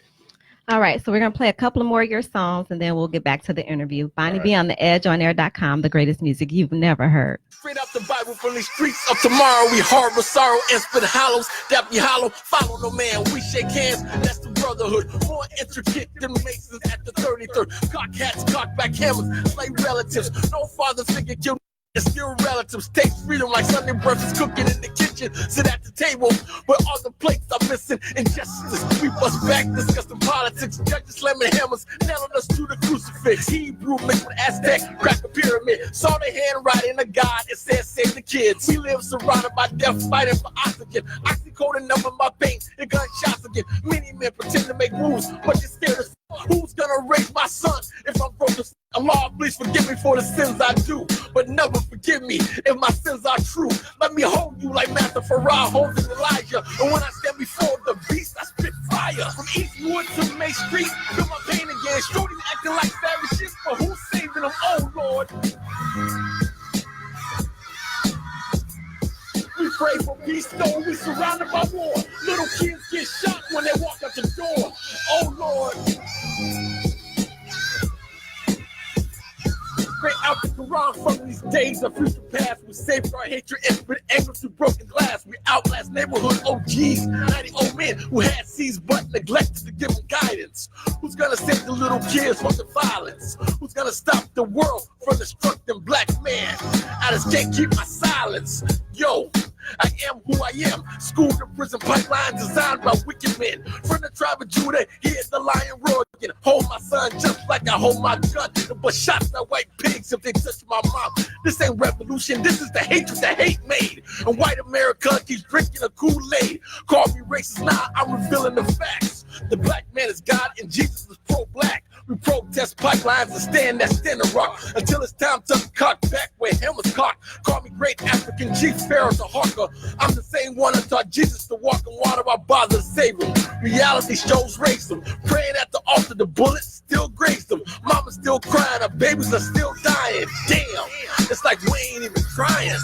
All right, so we're going to play a couple of more of your songs, and then we'll get back to the interview. Bonnie B on the Edge on Air.com, the greatest music you've never heard. Straight out the Bible from the streets of tomorrow. We harbor sorrow and spit hollows. Dap you hollow, follow no man. We shake hands, that's the brotherhood. More intricate than Masons at the 33rd. Cock hats, cock back hammers, slave relatives. No father figure killed. And still relatives taste freedom like Sunday breakfast cooking in the kitchen. Sit at the table where all the plates are missing. Injustices sweep us back, discussing politics. Judges slamming hammers, nailing us to the crucifix. Hebrew mixed with Aztec, crack a pyramid. Saw the handwriting of God, it said save the kids. We live surrounded by death, fighting for oxygen. Oxycodone number my pain and gunshots again. Many men pretend to make moves, but they're scared as fuck. Who's gonna raise my son if I'm broken? Allah, please forgive me for the sins I do, but never forgive me if my sins are true. Let me hold you like Master Farah holds Elijah. And when I stand before the beast, I spit fire. From Eastwood to May Street, feel my pain again. Shorty's acting like savages, but who's saving them? Oh, Lord. We pray for peace, though we surrounded by war. Little kids get shot when they walk out the door. Oh, Lord. Straight out the Quran from these days of future past. We safeguard hatred and spit anger through broken glass. We outlast neighborhood OGs, 90 old men who had seized but neglected to give them guidance. Who's gonna save the little kids from the violence? Who's gonna stop the world from destructing black man? I just can't keep my silence. Yo, I am who I am. School to prison pipeline designed by wicked men. From the tribe of Judah, here's the lion roar again. Hold my son just like I hold my gun. But shots at white pigs if they touch my mouth. This ain't revolution, this is the hatred that hate made. And white America keeps drinking a Kool-Aid. Call me racist, now I'm revealing the facts. The black man is God and Jesus is pro-black. We protest pipelines and stand that stand and rock until it's time to cut back where hammers cocked. Call me great African chief pharaoh to Harker. I'm the same one that taught Jesus to walk on water while bother to save him. Reality shows racism. Praying at the altar, the bullets still graze them. Mama's still crying, our babies are still dying. Damn, it's like we ain't even trying.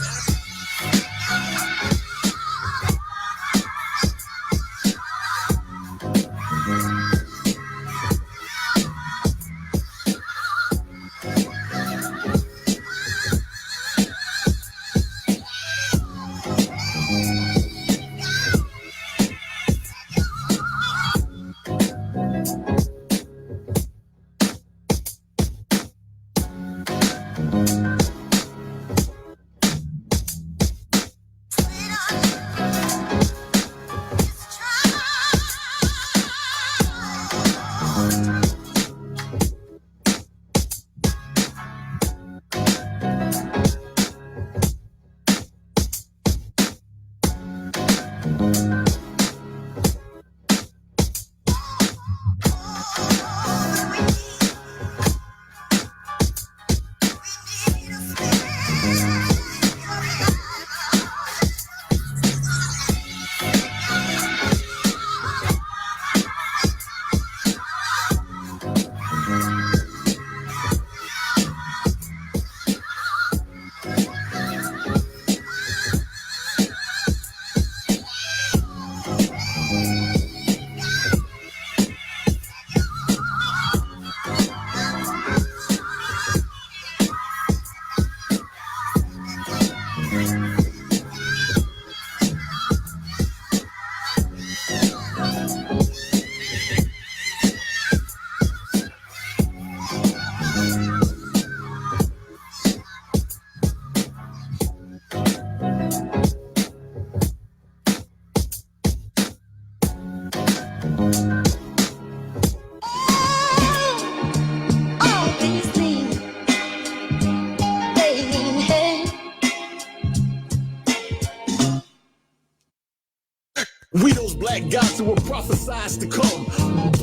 We those black guys who were prophesized to come.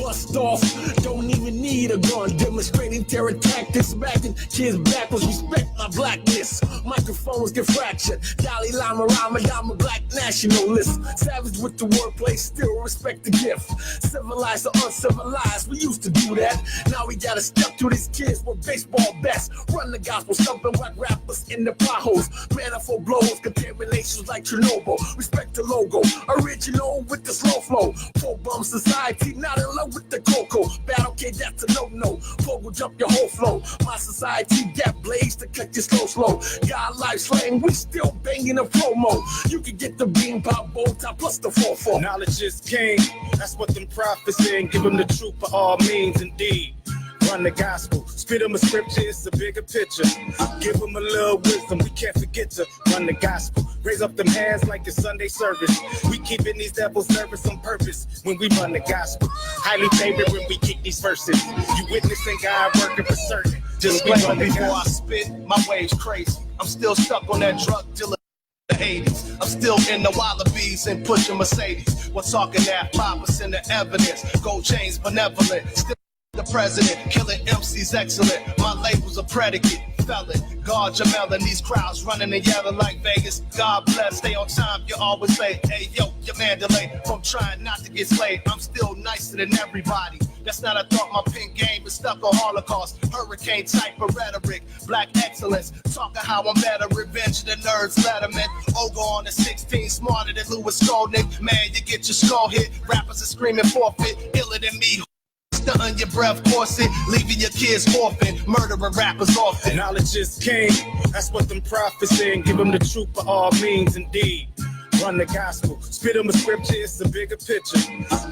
Bust off, don't even need a gun. Demonstrating terror tactics, smacking kids backwards. Respect my blackness. Microphones get fractured. Dalai Lama, I'm a black nationalist. Savage with the wordplay, still respect the gift. Civilized or uncivilized, we used to do that. Now we gotta step to these kids with baseball bats. Run the gospel, stumping whack rappers in the potholes. Manifold blows, contaminations like Chernobyl. Respect the logo, original with the slow flow. Full bum society, not in love with the cocoa. okay, that's a no-no. Fogle jump your whole flow. My society got blades to cut you slow. God life slang, we still banging a promo. You can get the bean pop bow tie plus the 4-4. Knowledge is king, that's what them prophets say. Give them the truth by all means, indeed. Run the gospel, spit them a scripture, it's a bigger picture. Give them a little wisdom, we can't forget to run the gospel. Raise up them hands like it's Sunday service. We keeping these devils nervous on purpose when we run the gospel. Highly favored when we kick these verses. You witnessing God working for certain. Disclaimer before I spit, my wave's crazy. I'm still stuck on that drug dealer. The 80s. I'm still in the Wallabies and pushing Mercedes. We're talking that 5% of evidence. Gold chains benevolent. Still the president, killing MCs excellent. My label's a predicate, felon. Guard your melon, these crowds running and yelling like Vegas. God bless, stay on time, you always say, hey yo, your Mandalay. From trying not to get slayed, I'm still nicer than everybody. That's not a thought, my pen game is stuck on Holocaust. Hurricane type of rhetoric, black excellence. Talking how I'm better, revenge of the nerds, letterman. Ogre on the 16, smarter than Louis Skolnick. Man, you get your skull hit, rappers are screaming forfeit, iller than me. Stunting your breath corset, leaving your kids orphan, murdering rappers often. Knowledge is king, that's what them prophets say. Give them the truth by all means, indeed. Run the gospel, spit them a scripture, it's a bigger picture.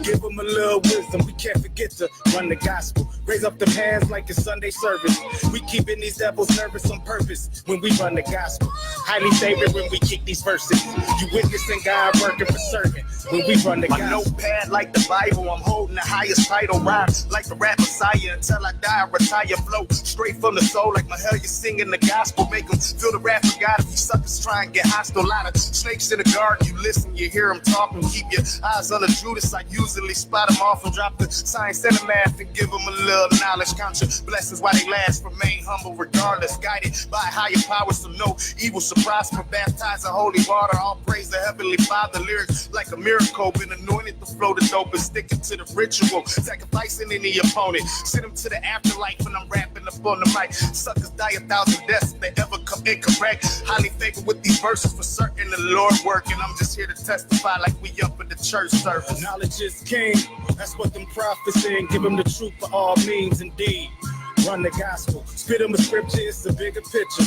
Give them a little wisdom, we can't forget to run the gospel. Raise up them hands like it's Sunday service. We keeping these devils nervous on purpose when we run the gospel. Highly favored when we kick these verses. You witnessing God working for certain when we run the gospel. My notepad like the Bible, I'm holding the highest title. Rhyme like the rap Messiah until I die, retire, flow straight from the soul. Like my hell, you're singing the gospel. Make them feel the wrath of God if you suckers try and get hostile. A lot of snakes in the garden. You listen, you hear them talking, keep your eyes on the Judas. I usually spot them off and drop the science and the math and give them a little knowledge. Count your blessings while they last, remain humble regardless. Guided by higher powers, so no evil shall prosper. Baptized in holy water, all praise the heavenly Father. Lyrics like a miracle, been anointed to flow the dope and sticking to the ritual. Sacrificing any opponent, send them to the afterlife when I'm rapping up on the mic. Suckers die 1,000 deaths if they ever come incorrect. Highly favored with these verses for certain, the Lord working. I'm just here to testify like we up in the church service. Knowledge is king, that's what them prophets say. Give them the truth by all means, indeed. Run the gospel, spit them a scripture, it's a bigger picture.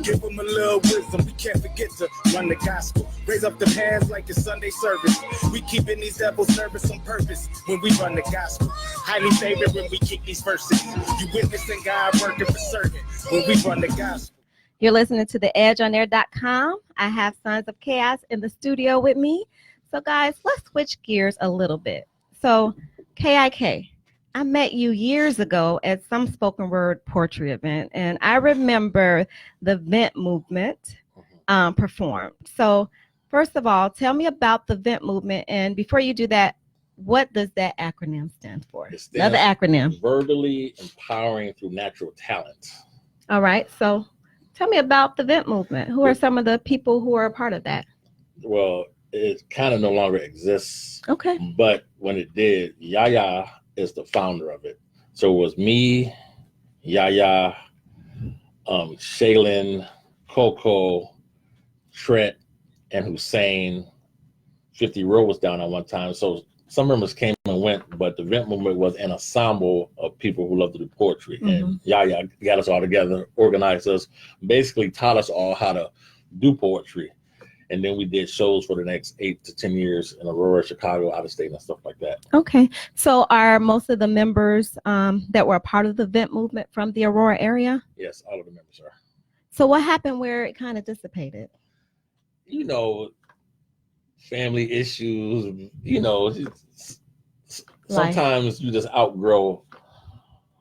Give them a little wisdom, we can't forget to run the gospel. Raise up them hands like it's Sunday service. We keeping these devils nervous on purpose when we run the gospel. Highly favored when we kick these verses. You witnessing God working for certain when we run the gospel. You're listening to theedgeonair.com. I have Sonz of K.A.O.Z in the studio with me. So guys, let's switch gears a little bit. So KIK, I met you years ago at some spoken word poetry event, and I remember the Vent movement performed. So first of all, tell me about the Vent movement, and before you do that, what does that acronym stand for? Another acronym. Verbally empowering through natural talent. All right, so tell me about the Vent movement. Who are some of the people who are a part of that? Well, it kind of no longer exists. Okay. But when it did, Yaya is the founder of it. So it was me, Yaya, Shaylin, Coco, Tret, and Hussein. 50 Row was down at one time. So some members came and went, but the Vent movement was an ensemble of people who love to do poetry. Mm-hmm. And Yaya got us all together, organized us, basically taught us all how to do poetry. And then we did shows for the next 8 to 10 years in Aurora, Chicago, out of state, and stuff like that. Okay. So are most of the members that were a part of the Vent movement from the Aurora area? Yes, all of the members are. So what happened where it kind of dissipated? You know, family issues, you know, sometimes you just outgrow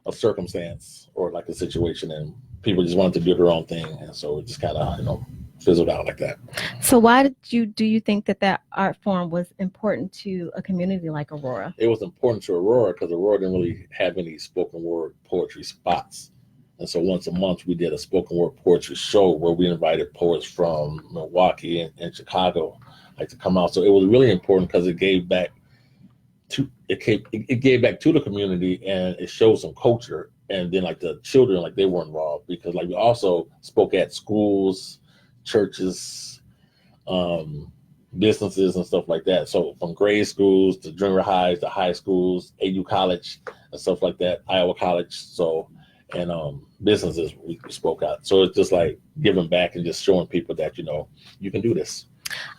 a circumstance or like a situation, and people just wanted to do their own thing. And so it just kind of, you know, fizzled out like that. So why do you think that art form was important to a community like Aurora? It was important to Aurora because Aurora didn't really have any spoken word poetry spots. And so once a month we did a spoken word poetry show where we invited poets from Milwaukee and Chicago like to come out. So it was really important because it gave back to the community, and it showed some culture. And then like the children, like they were involved because like we also spoke at schools, churches, businesses and stuff like that. So from grade schools to junior highs to high schools, AU College. and stuff like that, Iowa College. So, and businesses we spoke out. So it's just like giving back and just showing people that, you know, you can do this.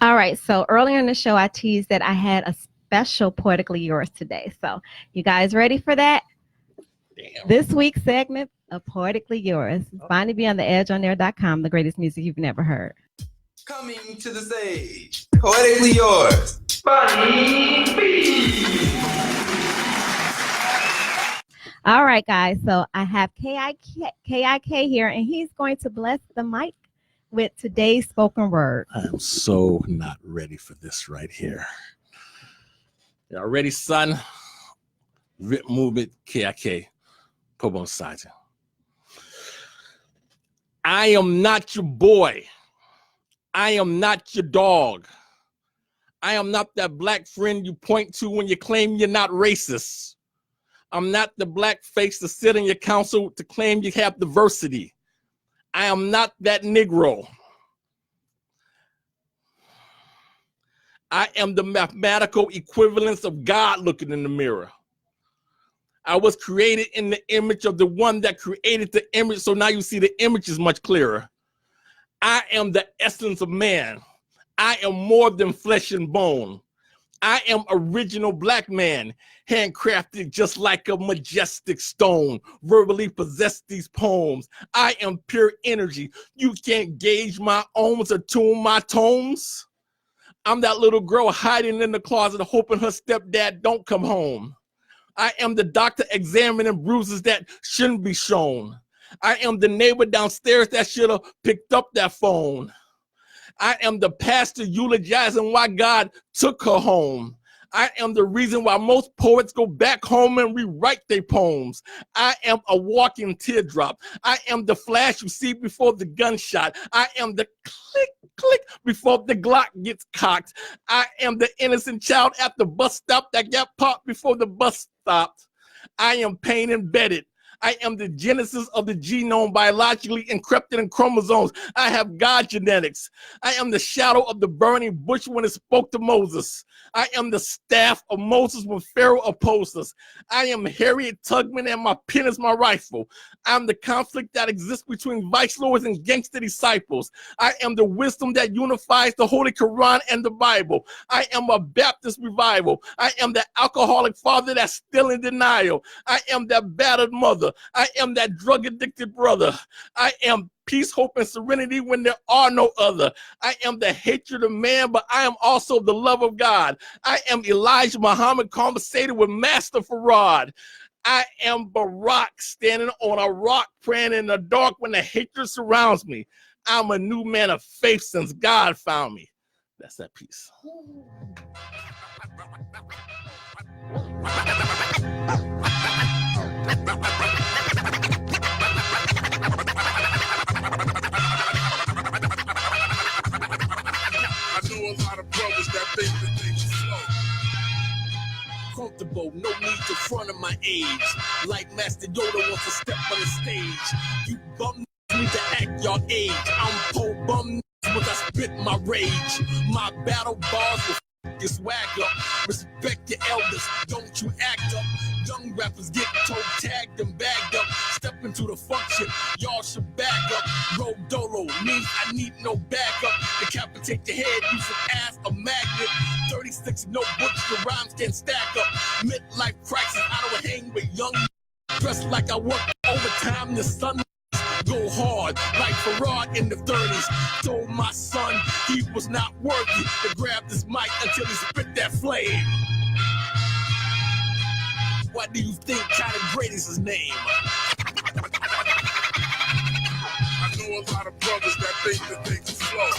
All right. So earlier in the show, I teased that I had a special Poetically Yours today. So you guys ready for that? Damn. This week's segment of Poetically Yours. Bonnie B on the edgeonair.com, the greatest music you've never heard. Coming to the stage, Poetically Yours, Bonnie B. All right, guys. So I have K.A.O.Z here, and he's going to bless the mic with today's spoken word. I'm so not ready for this right here. Y'all ready, son? Rip movement, K.A.O.Z. Put on side. I am not your boy. I am not your dog. I am not that black friend you point to when you claim you're not racist. I'm not the black face to sit in your council to claim you have diversity. I am not that Negro. I am the mathematical equivalence of God looking in the mirror. I was created in the image of the one that created the image, so now you see the image is much clearer. I am the essence of man. I am more than flesh and bone. I am original black man, handcrafted just like a majestic stone, verbally possess these poems. I am pure energy. You can't gauge my ohms or tune my tones. I'm that little girl hiding in the closet, hoping her stepdad don't come home. I am the doctor examining bruises that shouldn't be shown. I am the neighbor downstairs that should have picked up that phone. I am the pastor eulogizing why God took her home. I am the reason why most poets go back home and rewrite their poems. I am a walking teardrop. I am the flash you see before the gunshot. I am the click, click before the Glock gets cocked. I am the innocent child at the bus stop that got popped before the bus stopped. I am pain embedded. I am the genesis of the genome, biologically encrypted in chromosomes. I have God genetics. I am the shadow of the burning bush when it spoke to Moses. I am the staff of Moses when Pharaoh opposed us. I am Harriet Tubman and my pen is my rifle. I'm the conflict that exists between vice lords and gangster disciples. I am the wisdom that unifies the Holy Quran and the Bible. I am a Baptist revival. I am the alcoholic father that's still in denial. I am that battered mother. I am that drug-addicted brother. I am peace, hope, and serenity when there are no other. I am the hatred of man, but I am also the love of God. I am Elijah Muhammad conversating with Master Farad. I am Barack standing on a rock praying in the dark when the hatred surrounds me. I'm a new man of faith since God found me. That's that piece. I know a lot of brothers that think that they can flow. Comfortable, no need to front of my age. Like Master Yoda wants to step on the stage. You bum need to act your age. I'm po bum once I spit my rage. My battle bars will your swag up. Respect your elders, don't you act up. Young rappers get toe tagged and bagged up. Step into the function, y'all should back up. Roll dolo means I need no backup. Decapitate your head, use an ass a magnet. 36 notebooks, the rhymes can stack up. Midlife crisis, I don't hang with young. Dressed like I work overtime, the sun. Go hard, like Farad in the 30s. Told my son he was not worthy to grab this mic until he spit that flame. Why do you think kind of great is his name? I know a lot of brothers that think that they can flow.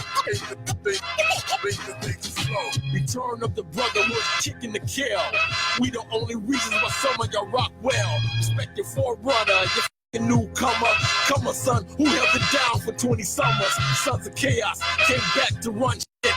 Return of the brotherhood, kicking the kill. We the only reasons why some of y'all rock well. Respect your forerunner, your newcomer. Come on, son, who held it down for 20 summers? Sonz of K.A.O.Z. came back to run shit.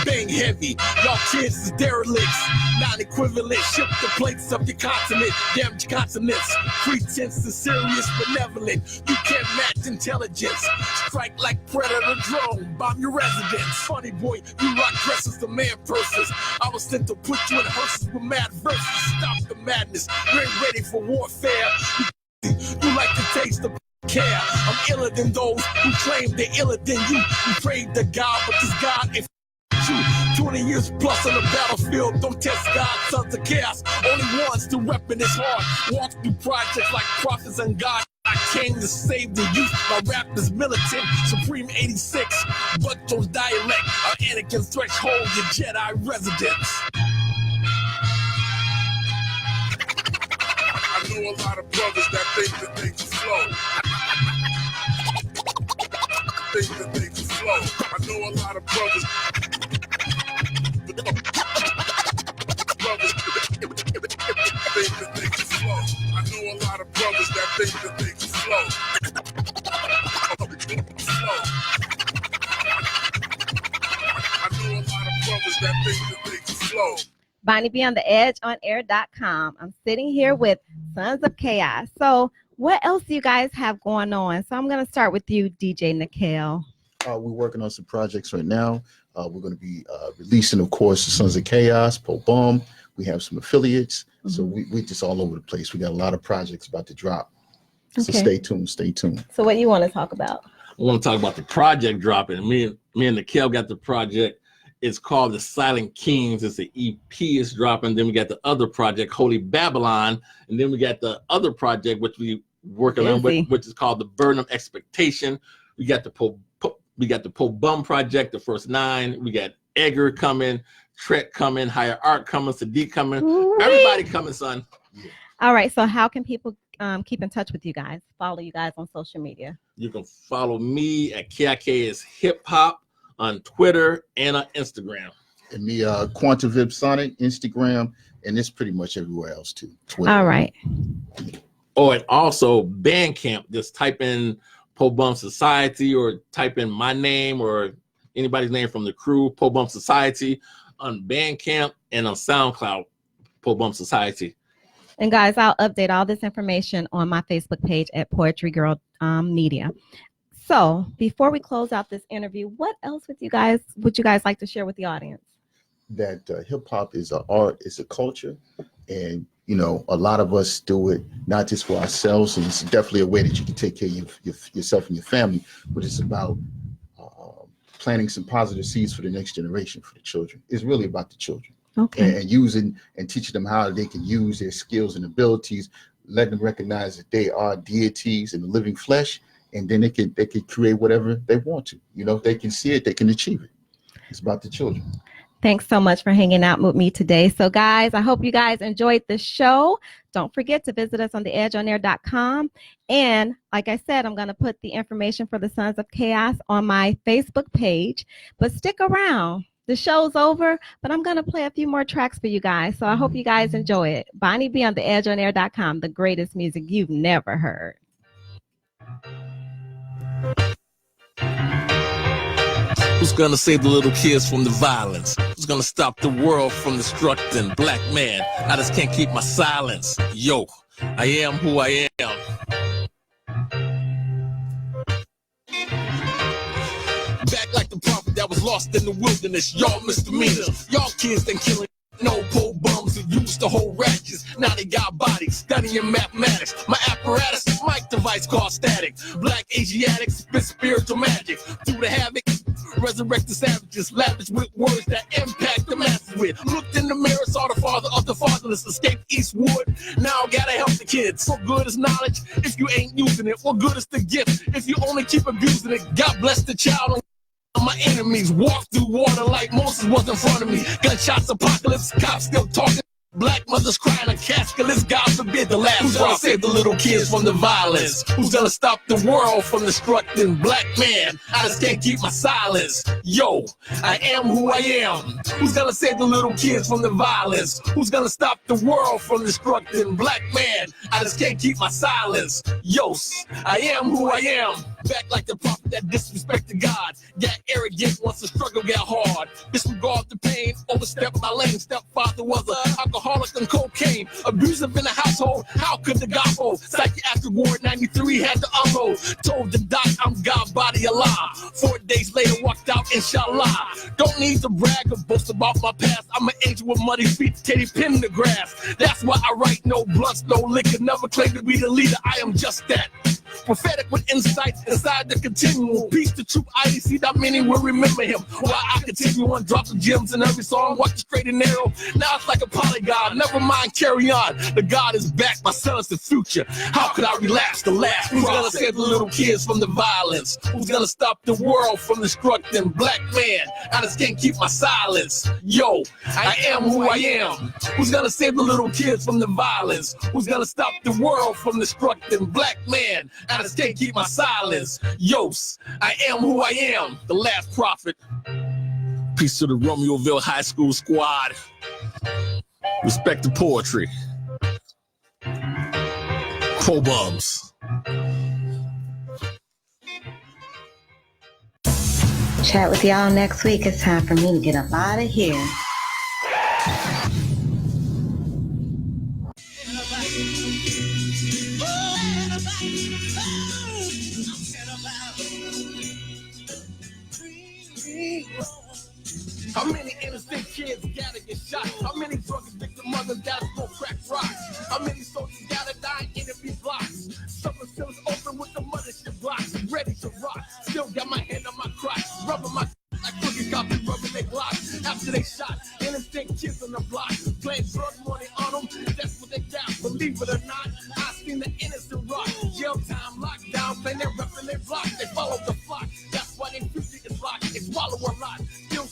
bang heavy. Y'all kids is derelicts, non-equivalent. Ship the plates of your continent, damage consonants. Pretense is serious, benevolent. You can't match intelligence. Strike like predator drone, bomb your residence. Funny boy, you rock dresses to man purses. I was sent to put you in hearses with mad verses. Stop the madness, you ain't ready for warfare. You like to taste the care. I'm iller than those who claim they're iller than you. You prayed to God, but this God ain't you. 20 years plus on the battlefield, don't test God, Sonz of K.A.O.Z. Only ones to weapon is hard. Walk through projects like prophets and God. I came to save the youth. My rap is militant, Supreme 86. But those dialect are Anakin's threshold, your Jedi residence. I know a lot of brothers that think that they can flow. Think that they can flow. I know a lot of brothers. Think that they can flow. I know a lot of brothers that think that they can flow. I know a lot of brothers that think that they can flow. Bonnie B on the edgeonair.com. I'm sitting here with Sonz of K.A.O.Z. So what else do you guys have going on? So I'm going to start with you, DJ Nikhil. We're working on some projects right now. We're going to be releasing, of course, the Sonz of K.A.O.Z, Po Bum. We have some affiliates. Mm-hmm. So we're just all over the place. We got a lot of projects about to drop. So stay tuned, stay tuned. So what do you want to talk about? I want to talk about the project dropping. Me and Nikhil got the project. It's called The Silent Kings. It's an EP is dropping. Then we got the other project, Holy Babylon. And then we got the other project, which we working on, which is called The Burden of Expectation. We got the Po Bum project, the first 9. We got Edgar coming, Trek coming, Higher Art coming, Sadiq coming. Ooh, everybody coming, son. All right. So how can people keep in touch with you guys? Follow you guys on social media. You can follow me at KIK is Hip Hop on Twitter and on Instagram. And me, Quantum Vib Sonic, Instagram, and it's pretty much everywhere else too. Twitter. All right. Oh, and also Bandcamp. Just type in Po Bum Society or type in my name or anybody's name from the crew, Po Bum Society, on Bandcamp and on SoundCloud, Po Bum Society. And guys, I'll update all this information on my Facebook page at Poetry Girl Media. So before we close out this interview, what else would you guys like to share with the audience? That hip hop is an art, it's a culture, and you know a lot of us do it not just for ourselves, and it's definitely a way that you can take care of yourself and your family, but it's about planting some positive seeds for the next generation, for the children. It's really about the children. Okay. And using and teaching them how they can use their skills and abilities, letting them recognize that they are deities in the living flesh. And then they could create whatever they want to. You know, if they can see it, they can achieve it. It's about the children. Thanks so much for hanging out with me today. So guys, I hope you guys enjoyed the show. Don't forget to visit us on theedgeonair.com. And like I said, I'm going to put the information for the Sonz of K.A.O.Z on my Facebook page. But stick around. The show's over, but I'm going to play a few more tracks for you guys. So I hope you guys enjoy it. Bonnie B on theedgeonair.com, the greatest music you've never heard. Who's gonna save the little kids from the violence? Who's gonna stop the world from destructing? Black man, I just can't keep my silence. Yo, I am who I am. Back like the prophet that was lost in the wilderness. Y'all misdemeanors. Y'all kids been killing. No Po Bums who used to hold ratchets. Now they got bodies studying mathematics. My apparatus is mic device called static. Black Asiatics spit spiritual magic through the havoc. Resurrect the savages, lavish with words that impact the masses with. Looked in the mirror, saw the father of the fatherless, escaped Eastwood. Now gotta help the kids. What good is knowledge if you ain't using it? What good is the gift if you only keep abusing it? God bless the child. My enemies walk through water like Moses was in front of me. Gunshots, apocalypse, cops still talking. Black mothers crying on caskets. God forbid the last. Who's gonna save the little kids from the violence? Who's gonna stop the world from destructing? Black man, I just can't keep my silence. Yo, I am who I am. Who's gonna save the little kids from the violence? Who's gonna stop the world from destructing? Black man, I just can't keep my silence. Yo, I am who I am. Back like the prophet that disrespected God. Got arrogant once the struggle got hard. Disregard the pain, overstepped my lane. Stepfather was an alcoholic and cocaine. Abusive in the household, how could the God hold? Psychiatric ward 93 had to unload. Told the doc I'm God body alive. 4 days later walked out, inshallah. Don't need to brag or boast about my past. I'm an angel with muddy feet, Teddy pin in the grass. That's why I write no blunts, no liquor. Never claim to be the leader, I am just that. Prophetic with insight inside the continuum. Peace to true IDC, that many will remember him. While I continue on dropping gems in every song, walking straight and narrow. Now it's like a polygon, never mind, carry on. The God is back, my son is the future. How could I relapse the last? Who's gonna save the little kids from the violence? Who's gonna stop the world from destructing? Black man, I just can't keep my silence. Yo, I am who I am. Who's gonna save the little kids from the violence? Who's gonna stop the world from destructing? Black man, I just can't keep my silence. Yos, I am who I am, the last prophet. Peace to the Romeoville High School squad. Respect the poetry. Pro bums. Chat with y'all next week. It's time for me to get up out of here. How many innocent kids gotta get shot? How many drug addicted mothers gotta smoke crack rocks? How many soldiers gotta die in enemy blocks? Something still open with the mothership blocks, ready to rock. Still got my hand on my crotch, rubbing my like cookie copy, rubbing their blocks. After they shot innocent kids on the block, playing drug money on them. That's what they got. Believe it or not, I seen the innocent rock. Jail time, lockdown, playing their rep and their block. They follow the flock. That's why they future is locked. They swallow a lot. Still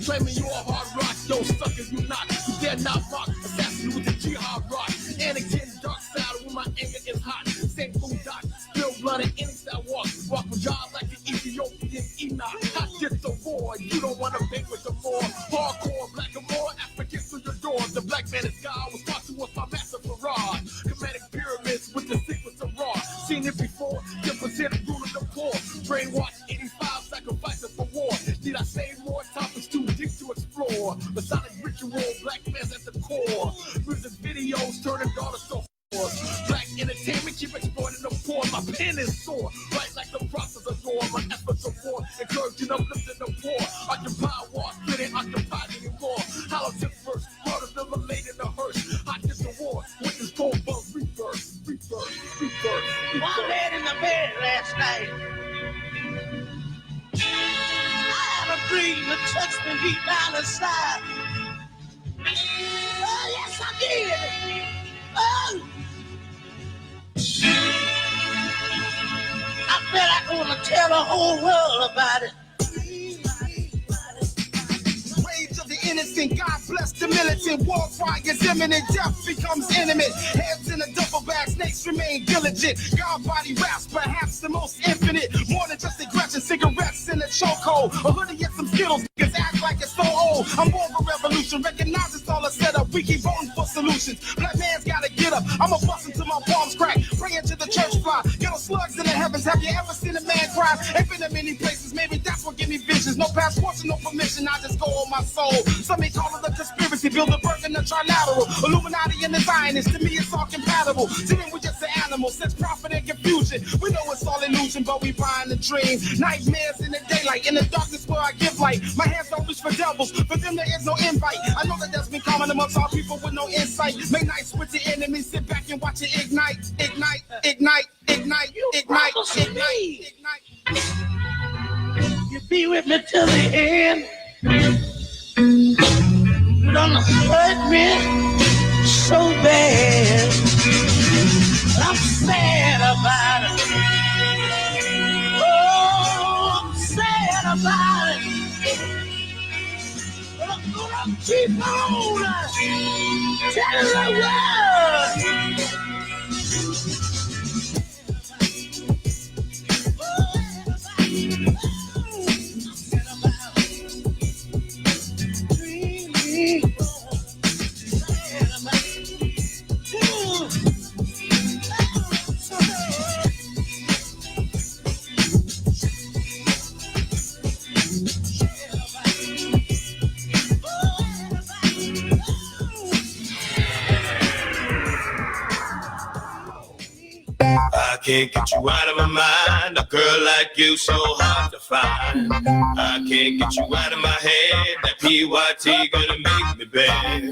claiming you a hard rock, those suckers you not. You dare not mock, assassin with the jihad rock. Anakin, dark side when my anger is hot. Same food doc, still blood and innings that walk. Walk with y'all like an Ethiopian Enoch. I get the war, you don't want to bake with the more. Hardcore, black and more, African through your door. The black man is God, was taught to us by Master Farad. Commanding pyramids with the secrets of Ra. Seen it before, 10% ruling the poor. Brainwashed 85, sacrificing for war. Did I say more? Topics too deep to explore. Masonic ritual, black man's at the core. Music videos turning daughters to whores. Black entertainment keep exploiting the poor. My pen is sore, right like the process of war. My efforts of war, encouraging uplifting the poor. Occupy war, getting occupied anymore. Hollow tip first, murders never laid in the hearse. Hot as the war, witness cold buzz, rebirth. One man in the bed last night. I had a dream to touch me deep down inside. Oh, yes, I did. Oh. I feel like I want to tell the whole world about it. Rage of the innocent, God bless the militant. War cry is imminent, death becomes intimate. Heads in a duffel bag, snakes remain diligent. God body raps, perhaps the most infinite. More than just aggression, cigarettes in a chokehold. A hoodie and some Skittles, niggas act like it's so old. I'm more of a revolution, recognize it's all a setup. We keep voting for solutions. Black man's gotta get up. I'm a bust until my palms crack. Praying to the church fly. Yellow slugs in the heavens. Have you ever seen a man cry? Ain't been in many places. Maybe that's what give me visions. No passports and no permission. I just go on my soul. Some may call it a conspiracy. Build a birth in the trilateral. Illuminati and the Zionists. To me, it's all compatible. To them, we're just an animal. Since profit and confusion. We know it's all illusion, but we buying the dream. Nightmares in the daylight. In the darkness where I give light. My hands don't reach for devils. For them, there is no invite. I know that that's been common amongst all people with no insight. Make nights with the enemy. Sit back and watch it ignite. Ignite, ignite, ignite, ignite, ignite, ignite. You be with me till the end. You don't hurt me so bad. I'm sad about it. Oh, I'm sad about it. But I'm gonna keep on telling the world. can't get you out of my mind. A girl like you so hard to find. I can't get you out of my head. That PYT gonna make me bad.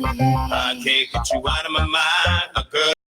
I can't get you out of my mind. A girl